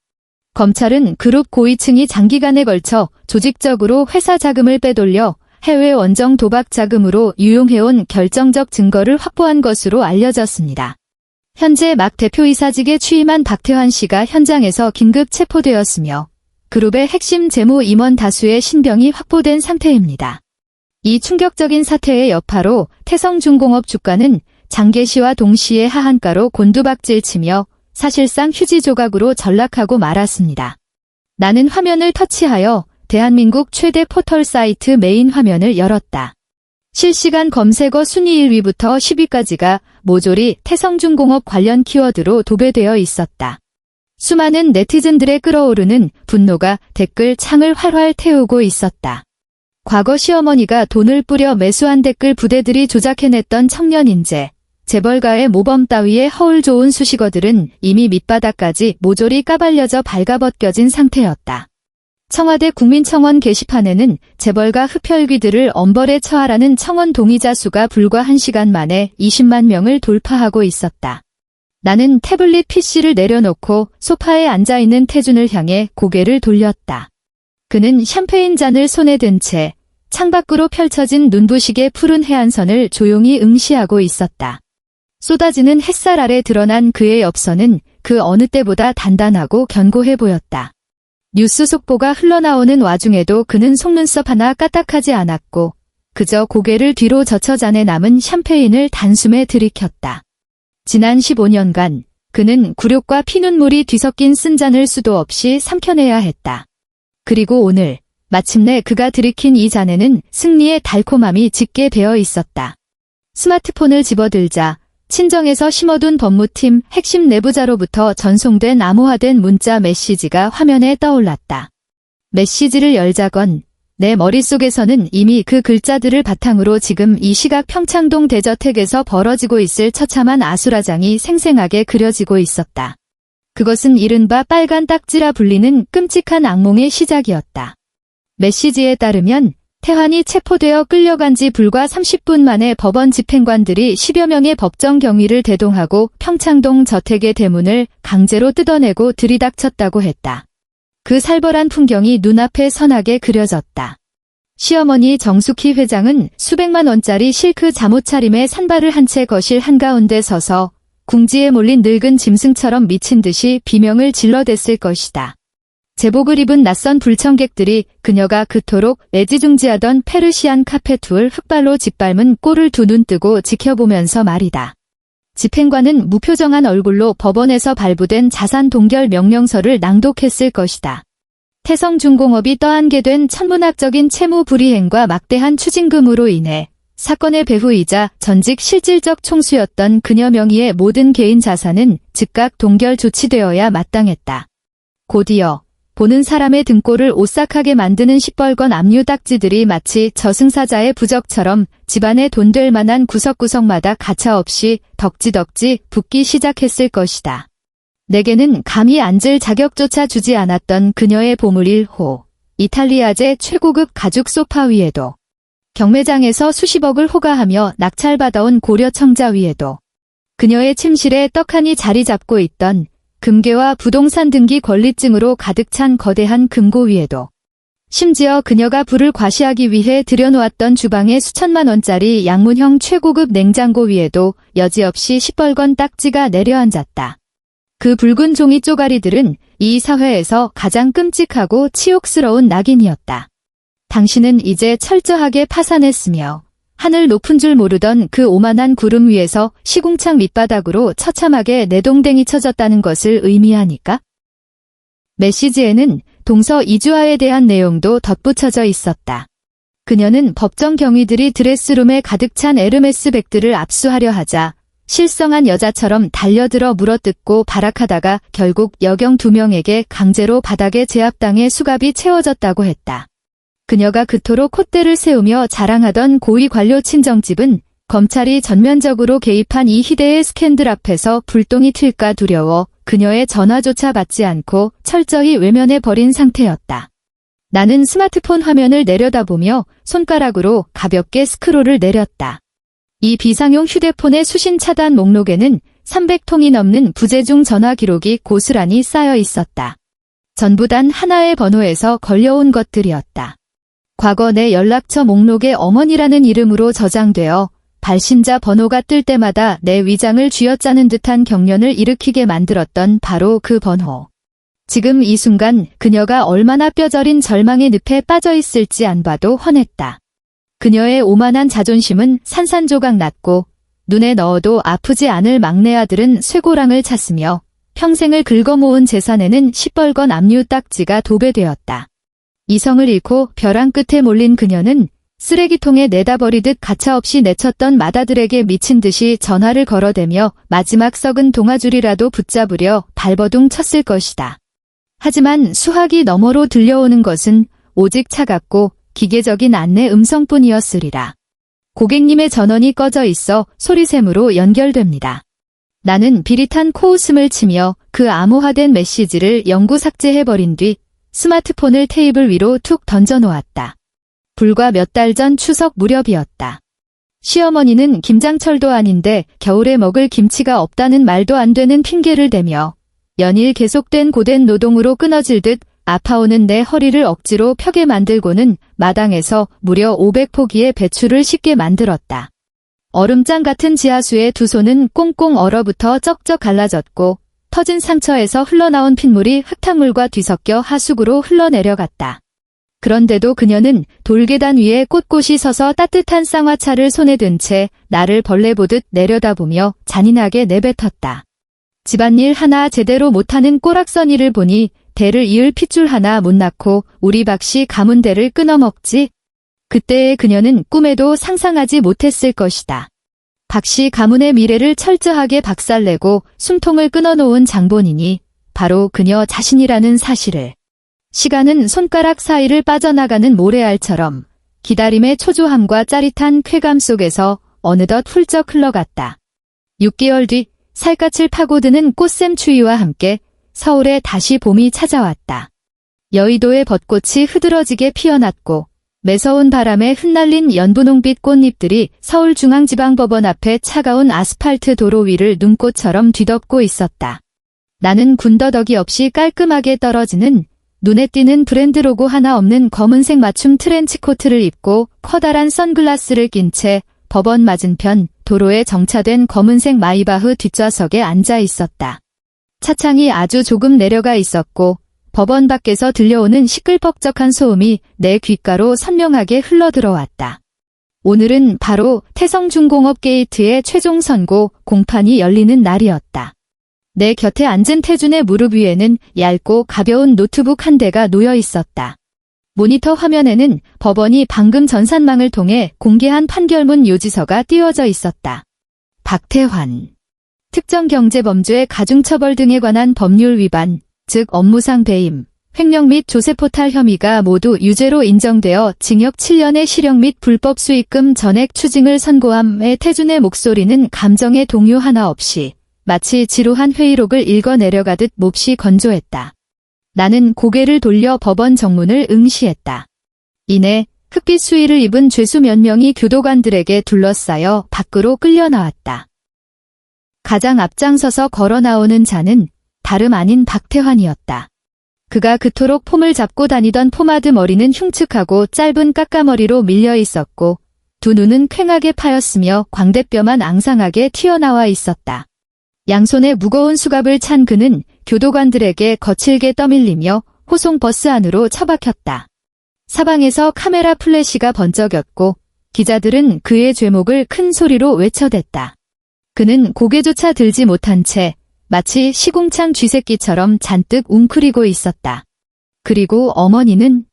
검찰은 그룹 고위층이 장기간에 걸쳐 조직적으로 회사 자금을 빼돌려 해외 원정 도박 자금으로 유용해온 결정적 증거를 확보한 것으로 알려졌습니다. 현재 막 대표이사직에 취임한 박태환 씨가 현장에서 긴급 체포되었으며 그룹의 핵심 재무 임원 다수의 신병이 확보된 상태입니다. 이 충격적인 사태의 여파로 태성중공업 주가는 장계시와 동시에 하한가로 곤두박질치며 사실상 휴지 조각으로 전락하고 말았습니다. 나는 화면을 터치하여 대한민국 최대 포털 사이트 메인 화면을 열었다. 실시간 검색어 순위 1위부터 10위까지가 모조리 태성중공업 관련 키워드로 도배되어 있었다. 수많은 네티즌들의 끓어오르는 분노가 댓글 창을 활활 태우고 있었다. 과거 시어머니가 돈을 뿌려 매수한 댓글 부대들이 조작해냈던 청년인재, 재벌가의 모범 따위의 허울 좋은 수식어들은 이미 밑바닥까지 모조리 까발려져 발가벗겨진 상태였다. 청와대 국민청원 게시판에는 재벌가 흡혈귀들을 엄벌에 처하라는 청원 동의자 수가 불과 1시간 만에 20만 명을 돌파하고 있었다. 나는 태블릿 PC를 내려놓고 소파에 앉아있는 태준을 향해 고개를 돌렸다. 그는 샴페인 잔을 손에 든 채 창밖으로 펼쳐진 눈부시게 푸른 해안선을 조용히 응시하고 있었다. 쏟아지는 햇살 아래 드러난 그의 엽서는 그 어느 때보다 단단하고 견고해 보였다. 뉴스 속보가 흘러나오는 와중에도 그는 속눈썹 하나 까딱하지 않았고 그저 고개를 뒤로 젖혀 잔에 남은 샴페인을 단숨에 들이켰다. 지난 15년간 그는 굴욕과 피눈물이 뒤섞인 쓴 잔을 수도 없이 삼켜내야 했다. 그리고 오늘 마침내 그가 들이킨 이 잔에는 승리의 달콤함이 짙게 배어 있었다. 스마트폰을 집어들자 친정에서 심어둔 법무팀 핵심 내부자로부터 전송된 암호화된 문자 메시지가 화면에 떠올랐다. 메시지를 열자건 내 머릿속에서는 이미 그 글자들을 바탕으로 지금 이 시각 평창동 대저택에서 벌어지고 있을 처참한 아수라장이 생생하게 그려지고 있었다. 그것은 이른바 빨간 딱지라 불리는 끔찍한 악몽의 시작이었다. 메시지에 따르면 태환이 체포되어 끌려간 지 불과 30분 만에 법원 집행관들이 10여 명의 법정 경위를 대동하고 평창동 저택의 대문을 강제로 뜯어내고 들이닥쳤다고 했다. 그 살벌한 풍경이 눈앞에 선하게 그려졌다. 시어머니 정숙희 회장은 수백만 원짜리 실크 잠옷차림에 산발을 한 채 거실 한가운데 서서 궁지에 몰린 늙은 짐승처럼 미친 듯이 비명을 질러댔을 것이다. 제복을 입은 낯선 불청객들이 그녀가 그토록 애지중지하던 페르시안 카페트를 흑발로 짓밟은 꼴을 두 눈 뜨고 지켜보면서 말이다. 집행관은 무표정한 얼굴로 법원에서 발부된 자산 동결 명령서를 낭독했을 것이다. 태성중공업이 떠안게 된 천문학적인 채무 불이행과 막대한 추징금으로 인해 사건의 배후이자 전직 실질적 총수였던 그녀 명의의 모든 개인 자산은 즉각 동결 조치되어야 마땅했다. 곧이어 보는 사람의 등골을 오싹하게 만드는 시뻘건 압류 딱지들이 마치 저승사자의 부적처럼 집안에 돈 될 만한 구석구석마다 가차없이 덕지덕지 붙기 시작했을 것이다. 내게는 감히 앉을 자격조차 주지 않았던 그녀의 보물 1호, 이탈리아제 최고급 가죽 소파 위에도, 경매장에서 수십억을 호가하며 낙찰받아온 고려 청자 위에도, 그녀의 침실에 떡하니 자리 잡고 있던 금괴와 부동산 등기 권리증으로 가득 찬 거대한 금고 위에도, 심지어 그녀가 부를 과시하기 위해 들여놓았던 주방의 수천만 원짜리 양문형 최고급 냉장고 위에도 여지없이 시뻘건 딱지가 내려앉았다. 그 붉은 종이 쪼가리들은 이 사회에서 가장 끔찍하고 치욕스러운 낙인이었다. 당신은 이제 철저하게 파산했으며 하늘 높은 줄 모르던 그 오만한 구름 위에서 시궁창 밑바닥으로 처참하게 내동댕이 쳐졌다는 것을 의미하니까? 메시지에는 동서 이주화에 대한 내용도 덧붙여져 있었다. 그녀는 법정 경위들이 드레스룸에 가득 찬 에르메스 백들을 압수하려 하자 실성한 여자처럼 달려들어 물어뜯고 발악하다가 결국 여경 2명에게 강제로 바닥에 제압당해 수갑이 채워졌다고 했다. 그녀가 그토록 콧대를 세우며 자랑하던 고위 관료 친정집은 검찰이 전면적으로 개입한 이 희대의 스캔들 앞에서 불똥이 튈까 두려워 그녀의 전화조차 받지 않고 철저히 외면해버린 상태였다. 나는 스마트폰 화면을 내려다보며 손가락으로 가볍게 스크롤을 내렸다. 이 비상용 휴대폰의 수신 차단 목록에는 300통이 넘는 부재중 전화 기록이 고스란히 쌓여 있었다. 전부 단 하나의 번호에서 걸려온 것들이었다. 과거 내 연락처 목록에 어머니라는 이름으로 저장되어 발신자 번호가 뜰 때마다 내 위장을 쥐어짜는 듯한 경련을 일으키게 만들었던 바로 그 번호. 지금 이 순간 그녀가 얼마나 뼈저린 절망의 늪에 빠져 있을지 안 봐도 훤했다. 그녀의 오만한 자존심은 산산조각 났고 눈에 넣어도 아프지 않을 막내 아들은 쇠고랑을 찼으며 평생을 긁어모은 재산에는 시뻘건 압류 딱지가 도배되었다. 이성을 잃고 벼랑 끝에 몰린 그녀는 쓰레기통에 내다버리듯 가차없이 내쳤던 맏아들에게 미친 듯이 전화를 걸어대며 마지막 썩은 동아줄이라도 붙잡으려 발버둥 쳤을 것이다. 하지만 수화기 너머로 들려오는 것은 오직 차갑고 기계적인 안내 음성뿐이었으리라. 고객님의 전원이 꺼져 있어 소리샘으로 연결됩니다. 나는 비릿한 코웃음을 치며 그 암호화된 메시지를 영구 삭제해버린 뒤 스마트폰을 테이블 위로 툭 던져놓았다. 불과 몇 달 전 추석 무렵이었다. 시어머니는 김장철도 아닌데 겨울에 먹을 김치가 없다는 말도 안 되는 핑계를 대며 연일 계속된 고된 노동으로 끊어질 듯 아파오는 내 허리를 억지로 펴게 만들고는 마당에서 무려 500포기의 배추를 씻게 만들었다. 얼음장 같은 지하수의 두 손은 꽁꽁 얼어붙어 쩍쩍 갈라졌고 터진 상처에서 흘러나온 핏물이 흙탕물과 뒤섞여 하수구로 흘러내려갔다. 그런데도 그녀는 돌계단 위에 꼿꼿이 서서 따뜻한 쌍화차를 손에 든 채 나를 벌레 보듯 내려다보며 잔인하게 내뱉었다. 집안일 하나 제대로 못하는 꼬락서니를 보니 대를 이을 핏줄 하나 못 낳고 우리 박씨 가문대를 끊어먹지. 그때의 그녀는 꿈에도 상상하지 못했을 것이다. 박씨 가문의 미래를 철저하게 박살내고 숨통을 끊어놓은 장본인이 바로 그녀 자신이라는 사실을. 시간은 손가락 사이를 빠져나가는 모래알처럼 기다림의 초조함과 짜릿한 쾌감 속에서 어느덧 훌쩍 흘러갔다. 6개월 뒤 살갗을 파고드는 꽃샘 추위와 함께 서울에 다시 봄이 찾아왔다. 여의도의 벚꽃이 흐드러지게 피어났고 매서운 바람에 흩날린 연분홍빛 꽃잎들이 서울중앙지방법원 앞에 차가운 아스팔트 도로 위를 눈꽃처럼 뒤덮고 있었다. 나는 군더더기 없이 깔끔하게 떨어지는 눈에 띄는 브랜드 로고 하나 없는 검은색 맞춤 트렌치 코트를 입고 커다란 선글라스를 낀 채 법원 맞은편 도로에 정차된 검은색 마이바흐 뒷좌석에 앉아 있었다. 차창이 아주 조금 내려가 있었고 법원 밖에서 들려오는 시끌벅적한 소음이 내 귓가로 선명하게 흘러들어왔다. 오늘은 바로 태성중공업 게이트의 최종 선고 공판이 열리는 날이었다. 내 곁에 앉은 태준의 무릎 위에는 얇고 가벼운 노트북 한 대가 놓여 있었다. 모니터 화면에는 법원이 방금 전산망을 통해 공개한 판결문 요지서가 띄워져 있었다. 박태환. 특정경제범죄 가중처벌 등에 관한 법률 위반, 즉 업무상 배임, 횡령 및 조세포탈 혐의가 모두 유죄로 인정되어 징역 7년의 실형 및 불법 수익금 전액 추징을 선고함에 태준의 목소리는 감정의 동요 하나 없이 마치 지루한 회의록을 읽어 내려가듯 몹시 건조했다. 나는 고개를 돌려 법원 정문을 응시했다. 이내 흑빛 수의를 입은 죄수 몇 명이 교도관들에게 둘러싸여 밖으로 끌려 나왔다. 가장 앞장서서 걸어 나오는 자는 다름 아닌 박태환이었다. 그가 그토록 폼을 잡고 다니던 포마드 머리는 흉측하고 짧은 까까머리로 밀려 있었고 두 눈은 퀭하게 파였으며 광대뼈만 앙상하게 튀어나와 있었다. 양손에 무거운 수갑을 찬 그는 교도관들에게 거칠게 떠밀리며 호송버스 안으로 처박혔다. 사방에서 카메라 플래시가 번쩍였고 기자들은 그의 죄목을 큰 소리로 외쳐댔다. 그는 고개조차 들지 못한 채 마치 시궁창 쥐새끼처럼 잔뜩 웅크리고 있었다. 그리고 어머니는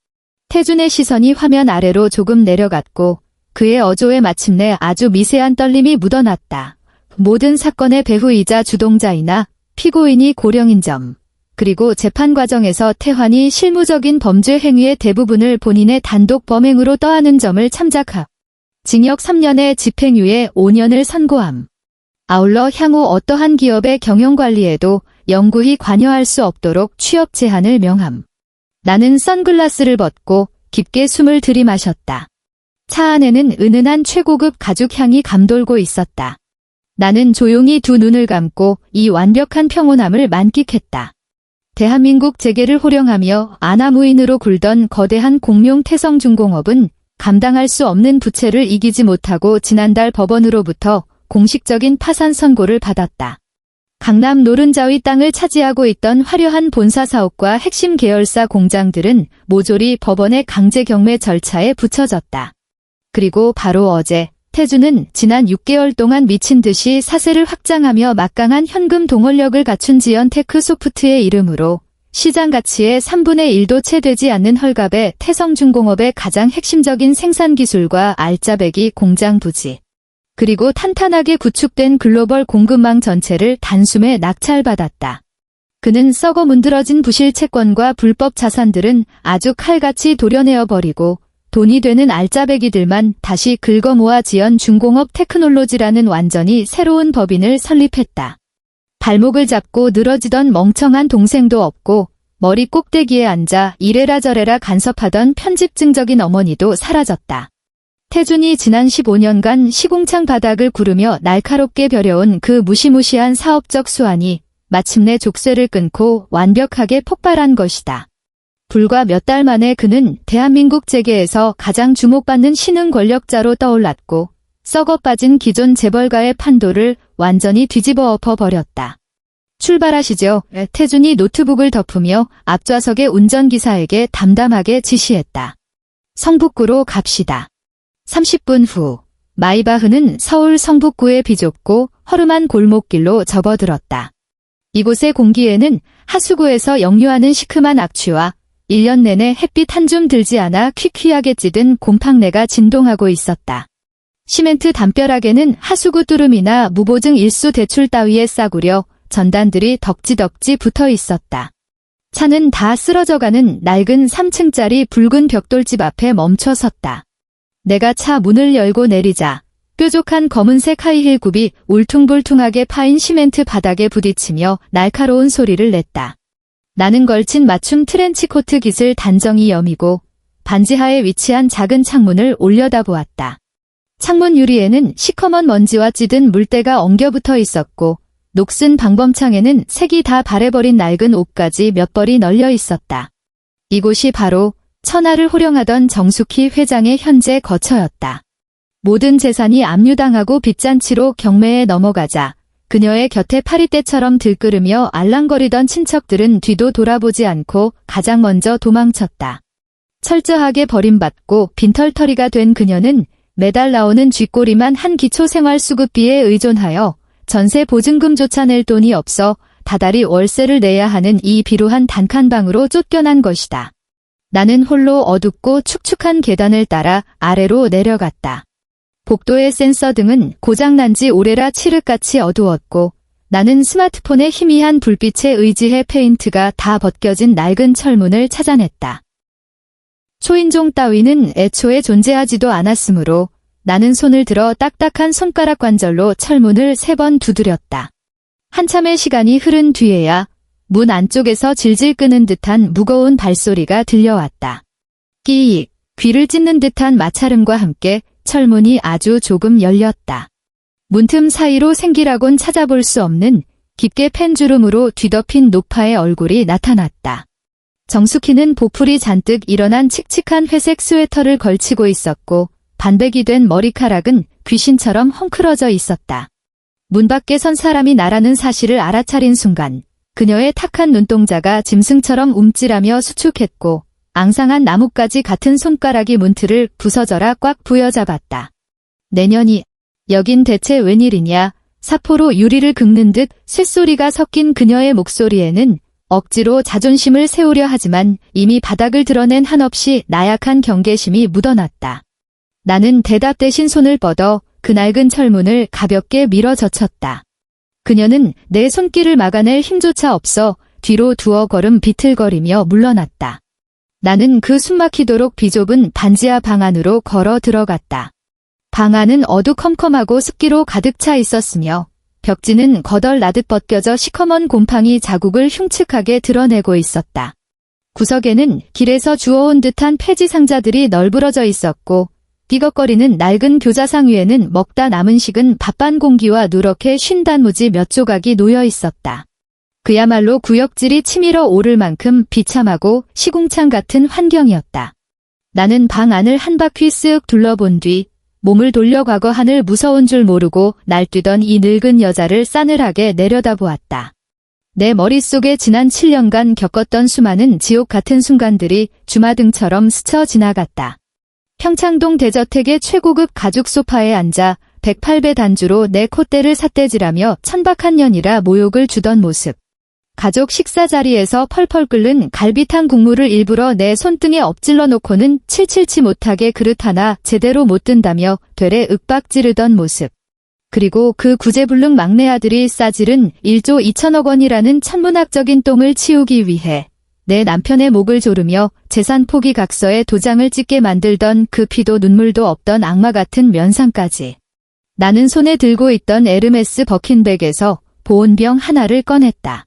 태준의 시선이 화면 아래로 조금 내려갔고 그의 어조에 마침내 아주 미세한 떨림이 묻어났다. 모든 사건의 배후이자 주동자이나 피고인이 고령인 점, 그리고 재판 과정에서 태환이 실무적인 범죄 행위의 대부분을 본인의 단독 범행으로 떠안은 점을 참작하 징역 3년에 집행유예 5년을 선고함. 아울러 향후 어떠한 기업의 경영관리에도 영구히 관여할 수 없도록 취업 제한을 명함. 나는 선글라스를 벗고 깊게 숨을 들이마셨다. 차 안에는 은은한 최고급 가죽향이 감돌고 있었다. 나는 조용히 두 눈을 감고 이 완벽한 평온함을 만끽했다. 대한민국 재계를 호령하며 아나무인으로 굴던 거대한 공룡 태성중공업은 감당할 수 없는 부채를 이기지 못하고 지난달 법원으로부터 공식적인 파산 선고를 받았다. 강남 노른자위 땅을 차지하고 있던 화려한 본사 사옥과 핵심 계열사 공장들은 모조리 법원의 강제 경매 절차에 붙여졌다. 그리고 바로 어제 태주는 지난 6개월 동안 미친 듯이 사세를 확장하며 막강한 현금 동원력을 갖춘 지연테크소프트의 이름으로 시장 가치의 3분의 1도 채 되지 않는 헐값에 태성중공업의 가장 핵심적인 생산 기술과 알짜배기 공장 부지, 그리고 탄탄하게 구축된 글로벌 공급망 전체를 단숨에 낙찰받았다. 그는 썩어 문드러진 부실 채권과 불법 자산들은 아주 칼같이 도려내어 버리고 돈이 되는 알짜배기들만 다시 긁어 모아 지연중공업 테크놀로지라는 완전히 새로운 법인을 설립했다. 발목을 잡고 늘어지던 멍청한 동생도 없고 머리 꼭대기에 앉아 이래라 저래라 간섭하던 편집증적인 어머니도 사라졌다. 태준이 지난 15년간 시궁창 바닥을 구르며 날카롭게 벼려온 그 무시무시한 사업적 수완이 마침내 족쇄를 끊고 완벽하게 폭발한 것이다. 불과 몇 달 만에 그는 대한민국 재계에서 가장 주목받는 신흥 권력자로 떠올랐고 썩어 빠진 기존 재벌가의 판도를 완전히 뒤집어 엎어버렸다. 출발하시죠. 태준이 노트북을 덮으며 앞좌석의 운전기사에게 담담하게 지시했다. 성북구로 갑시다. 30분 후 마이바흐는 서울 성북구의 비좁고 허름한 골목길로 접어들었다. 이곳의 공기에는 하수구에서 역류하는 시큼한 악취와 1년 내내 햇빛 한 줌 들지 않아 퀴퀴하게 찌든 곰팡내가 진동하고 있었다. 시멘트 담벼락에는 하수구 뚜름이나 무보증 일수 대출 따위에 싸구려 전단들이 덕지덕지 붙어 있었다. 차는 다 쓰러져가는 낡은 3층짜리 붉은 벽돌집 앞에 멈춰 섰다. 내가 차 문을 열고 내리자 뾰족한 검은색 하이힐 굽이 울퉁불퉁하게 파인 시멘트 바닥에 부딪히며 날카로운 소리를 냈다. 나는 걸친 맞춤 트렌치코트 깃을 단정히 여미고 반지하에 위치한 작은 창문을 올려다보았다. 창문 유리에는 시커먼 먼지와 찌든 물때가 엉겨붙어 있었고 녹슨 방범창에는 색이 다 바래버린 낡은 옷까지 몇 벌이 널려 있었다. 이곳이 바로 천하를 호령하던 정숙희 회장의 현재 거처였다. 모든 재산이 압류당하고 빚잔치로 경매에 넘어가자 그녀의 곁에 파리떼처럼 들끓으며 알랑거리던 친척들은 뒤도 돌아보지 않고 가장 먼저 도망쳤다. 철저하게 버림받고 빈털터리가 된 그녀는 매달 나오는 쥐꼬리만 한 기초생활수급비에 의존하여 전세 보증금조차 낼 돈이 없어 다달이 월세를 내야 하는 이 비루한 단칸방으로 쫓겨난 것이다. 나는 홀로 어둡고 축축한 계단을 따라 아래로 내려갔다. 복도의 센서 등은 고장난 지 오래라 칠흑같이 어두웠고 나는 스마트폰의 희미한 불빛에 의지해 페인트가 다 벗겨진 낡은 철문을 찾아냈다. 초인종 따위는 애초에 존재하지도 않았으므로 나는 손을 들어 딱딱한 손가락 관절로 철문을 3번 두드렸다. 한참의 시간이 흐른 뒤에야 문 안쪽에서 질질 끄는 듯한 무거운 발소리가 들려왔다. 끼익, 귀를 찢는 듯한 마찰음과 함께 철문이 아주 조금 열렸다. 문틈 사이로 생기라곤 찾아볼 수 없는 깊게 팬 주름으로 뒤덮인 노파의 얼굴이 나타났다. 정숙희는 보풀이 잔뜩 일어난 칙칙한 회색 스웨터를 걸치고 있었고 반백이 된 머리카락은 귀신처럼 헝클어져 있었다. 문 밖에 선 사람이 나라는 사실을 알아차린 순간 그녀의 탁한 눈동자가 짐승처럼 움찔하며 수축했고 앙상한 나뭇가지 같은 손가락이 문틀을 부서져라 꽉 부여잡았다. 내년이 여긴 대체 웬일이냐. 사포로 유리를 긁는 듯 쇳소리가 섞인 그녀의 목소리에는 억지로 자존심을 세우려 하지만 이미 바닥을 드러낸 한없이 나약한 경계심이 묻어났다. 나는 대답 대신 손을 뻗어 그 낡은 철문을 가볍게 밀어 젖혔다. 그녀는 내 손길을 막아낼 힘조차 없어 뒤로 두어 걸음 비틀거리며 물러났다. 나는 그 숨막히도록 비좁은 반지하 방 안으로 걸어 들어갔다. 방 안은 어두컴컴하고 습기로 가득 차 있었으며 벽지는 거덜나듯 벗겨져 시커먼 곰팡이 자국을 흉측하게 드러내고 있었다. 구석에는 길에서 주워온 듯한 폐지 상자들이 널브러져 있었고 삐걱거리는 낡은 교자상 위에는 먹다 남은 식은 밥반 공기와 누렇게 쉰 단무지 몇 조각이 놓여 있었다. 그야말로 구역질이 치밀어 오를 만큼 비참하고 시궁창 같은 환경이었다. 나는 방 안을 한 바퀴 쓱 둘러본 뒤 몸을 돌려 과거 하늘 무서운 줄 모르고 날뛰던 이 늙은 여자를 싸늘하게 내려다보았다. 내 머릿속에 지난 7년간 겪었던 수많은 지옥 같은 순간들이 주마등처럼 스쳐 지나갔다. 평창동 대저택의 최고급 가죽 소파에 앉아 108배 단주로 내 콧대를 삿대질하며 천박한 년이라 모욕을 주던 모습. 가족 식사 자리에서 펄펄 끓는 갈비탕 국물을 일부러 내 손등에 엎질러 놓고는 칠칠치 못하게 그릇 하나 제대로 못 든다며 되레 윽박 지르던 모습. 그리고 그 구제불능 막내 아들이 싸질은 1조 2천억 원이라는 천문학적인 똥을 치우기 위해 내 남편의 목을 조르며 재산 포기 각서에 도장을 찍게 만들던 그 피도 눈물도 없던 악마 같은 면상까지. 나는 손에 들고 있던 에르메스 버킨백에서 보온병 하나를 꺼냈다.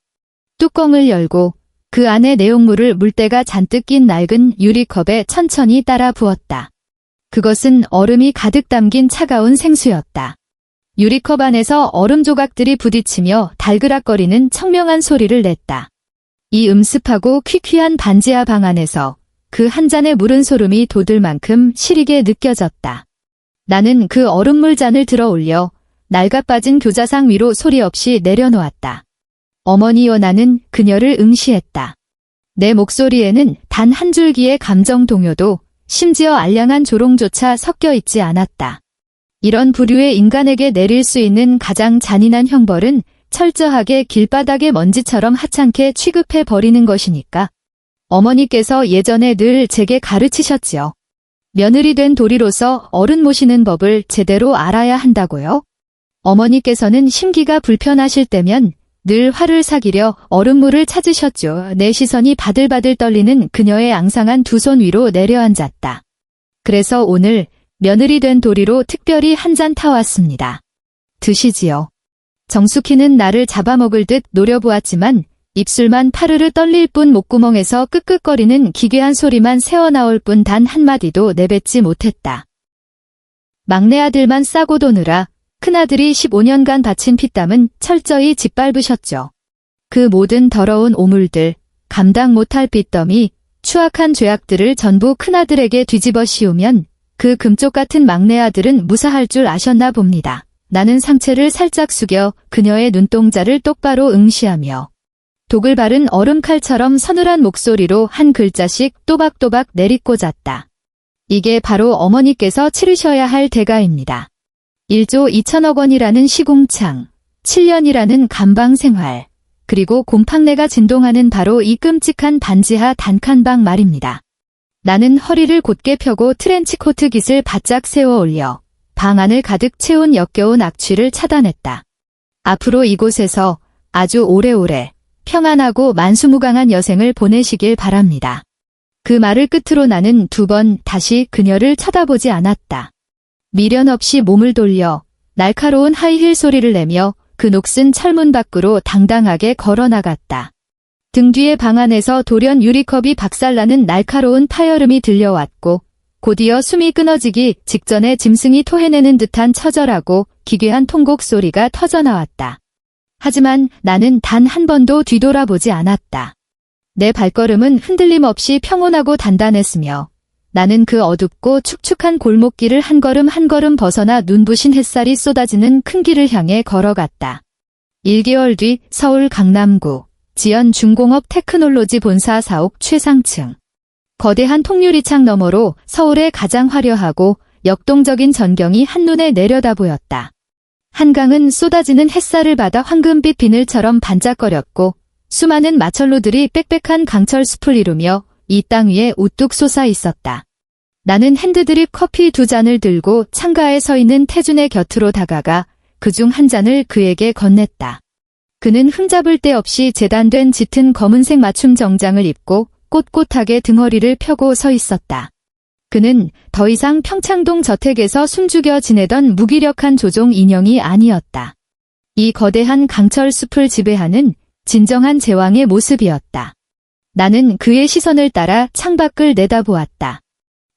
뚜껑을 열고 그 안에 내용물을 물때가 잔뜩 낀 낡은 유리컵에 천천히 따라 부었다. 그것은 얼음이 가득 담긴 차가운 생수였다. 유리컵 안에서 얼음 조각들이 부딪히며 달그락거리는 청명한 소리를 냈다. 이 음습하고 퀴퀴한 반지하 방 안에서 그 한 잔의 물은 소름이 돋을 만큼 시리게 느껴졌다. 나는 그 얼음물 잔을 들어 올려 낡아빠진 교자상 위로 소리 없이 내려놓았다. 어머니여, 나는 그녀를 응시했다. 내 목소리에는 단 한 줄기의 감정 동요도 심지어 알량한 조롱조차 섞여 있지 않았다. 이런 부류의 인간에게 내릴 수 있는 가장 잔인한 형벌은 철저하게 길바닥의 먼지처럼 하찮게 취급해 버리는 것이니까. 어머니께서 예전에 늘 제게 가르치셨지요. 며느리 된 도리로서 어른 모시는 법을 제대로 알아야 한다고요. 어머니께서는 심기가 불편하실 때면 늘 화를 사기려 얼음물을 찾으셨죠. 내 시선이 바들바들 떨리는 그녀의 앙상한 두 손 위로 내려앉았다. 그래서 오늘 며느리 된 도리로 특별히 한 잔 타왔습니다. 드시지요. 정숙희는 나를 잡아먹을 듯 노려보았지만 입술만 파르르 떨릴 뿐 목구멍에서 끄끄거리는 기괴한 소리만 새어나올 뿐 단 한마디도 내뱉지 못했다. 막내 아들만 싸고 도느라 큰아들이 15년간 바친 피땀은 철저히 짓밟으셨죠. 그 모든 더러운 오물들, 감당 못할 빚더미, 추악한 죄악들을 전부 큰아들에게 뒤집어 씌우면 그 금쪽 같은 막내 아들은 무사할 줄 아셨나 봅니다. 나는 상체를 살짝 숙여 그녀의 눈동자를 똑바로 응시하며 독을 바른 얼음칼처럼 서늘한 목소리로 한 글자씩 또박또박 내리꽂았다. 이게 바로 어머니께서 치르셔야 할 대가입니다. 1조 2천억 원이라는 시궁창, 7년이라는 감방 생활, 그리고 곰팡내가 진동하는 바로 이 끔찍한 반지하 단칸방 말입니다. 나는 허리를 곧게 펴고 트렌치코트 깃을 바짝 세워 올려 방 안을 가득 채운 역겨운 악취를 차단했다. 앞으로 이곳에서 아주 오래오래 평안하고 만수무강한 여생을 보내시길 바랍니다. 그 말을 끝으로 나는 두 번 다시 그녀를 쳐다보지 않았다. 미련 없이 몸을 돌려 날카로운 하이힐 소리를 내며 그 녹슨 철문 밖으로 당당하게 걸어나갔다. 등 뒤의 방 안에서 돌연 유리컵이 박살나는 날카로운 파열음이 들려왔고 곧이어 숨이 끊어지기 직전에 짐승이 토해내는 듯한 처절하고 기괴한 통곡 소리가 터져나왔다. 하지만 나는 단 한 번도 뒤돌아보지 않았다. 내 발걸음은 흔들림 없이 평온하고 단단했으며 나는 그 어둡고 축축한 골목길을 한 걸음 한 걸음 벗어나 눈부신 햇살이 쏟아지는 큰 길을 향해 걸어갔다. 1개월 뒤 서울 강남구 지연중공업 테크놀로지 본사 사옥 최상층. 거대한 통유리창 너머로 서울의 가장 화려하고 역동적인 전경이 한눈에 내려다 보였다. 한강은 쏟아지는 햇살을 받아 황금빛 비늘처럼 반짝거렸고 수많은 마철로들이 빽빽한 강철 숲을 이루며 이 땅 위에 우뚝 솟아 있었다. 나는 핸드드립 커피 두 잔을 들고 창가에 서 있는 태준의 곁으로 다가가 그중 한 잔을 그에게 건넸다. 그는 흠잡을 데 없이 재단된 짙은 검은색 맞춤 정장을 입고 꼿꼿하게 등허리를 펴고 서 있었다. 그는 더 이상 평창동 저택에서 숨죽여 지내던 무기력한 조종 인형이 아니었다. 이 거대한 강철 숲을 지배하는 진정한 제왕의 모습이었다. 나는 그의 시선을 따라 창밖을 내다보았다.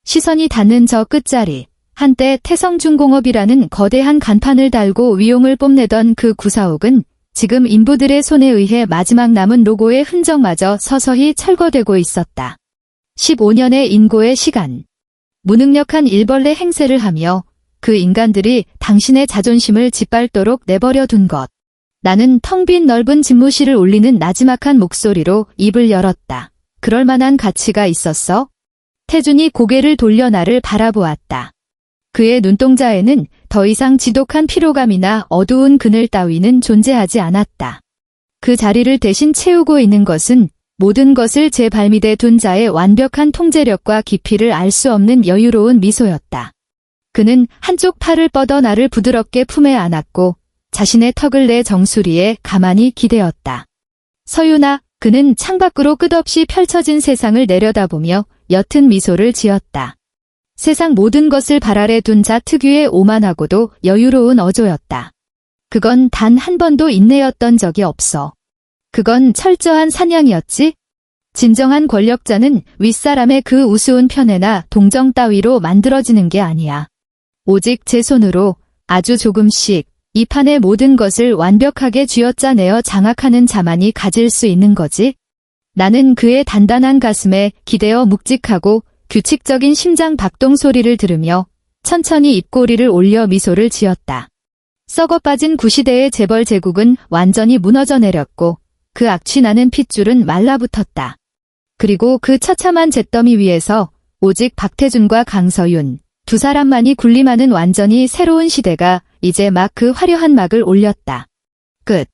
시선이 닿는 저 끝자리, 한때 태성중공업이라는 거대한 간판을 달고 위용을 뽐내던 그 구사옥은 지금 인부들의 손에 의해 마지막 남은 로고의 흔적마저 서서히 철거되고 있었다. 15년의 인고의 시간. 무능력한 일벌레 행세를 하며 그 인간들이 당신의 자존심을 짓밟도록 내버려 둔 것. 나는 텅 빈 넓은 집무실을 울리는 나지막한 목소리로 입을 열었다. 그럴 만한 가치가 있었어? 태준이 고개를 돌려 나를 바라보았다. 그의 눈동자에는 더 이상 지독한 피로감이나 어두운 그늘 따위는 존재하지 않았다. 그 자리를 대신 채우고 있는 것은 모든 것을 제 발밑에 둔 자의 완벽한 통제력과 깊이를 알 수 없는 여유로운 미소였다. 그는 한쪽 팔을 뻗어 나를 부드럽게 품에 안았고 자신의 턱을 내 정수리에 가만히 기대었다. 서윤아, 그는 창밖으로 끝없이 펼쳐진 세상을 내려다보며 옅은 미소를 지었다. 세상 모든 것을 발 아래 둔 자 특유의 오만하고도 여유로운 어조였다. 그건 단 한 번도 인내였던 적이 없어. 그건 철저한 사냥이었지? 진정한 권력자는 윗사람의 그 우스운 편애나 동정 따위로 만들어지는 게 아니야. 오직 제 손으로 아주 조금씩 이 판의 모든 것을 완벽하게 쥐어짜내어 장악하는 자만이 가질 수 있는 거지. 나는 그의 단단한 가슴에 기대어 묵직하고 규칙적인 심장 박동 소리를 들으며 천천히 입꼬리를 올려 미소를 지었다. 썩어 빠진 구시대의 재벌 제국은 완전히 무너져 내렸고 그 악취나는 핏줄은 말라붙었다. 그리고 그 처참한 잿더미 위에서 오직 박태준과 강서윤 두 사람만이 군림하는 완전히 새로운 시대가 이제 막 그 화려한 막을 올렸다. 끝.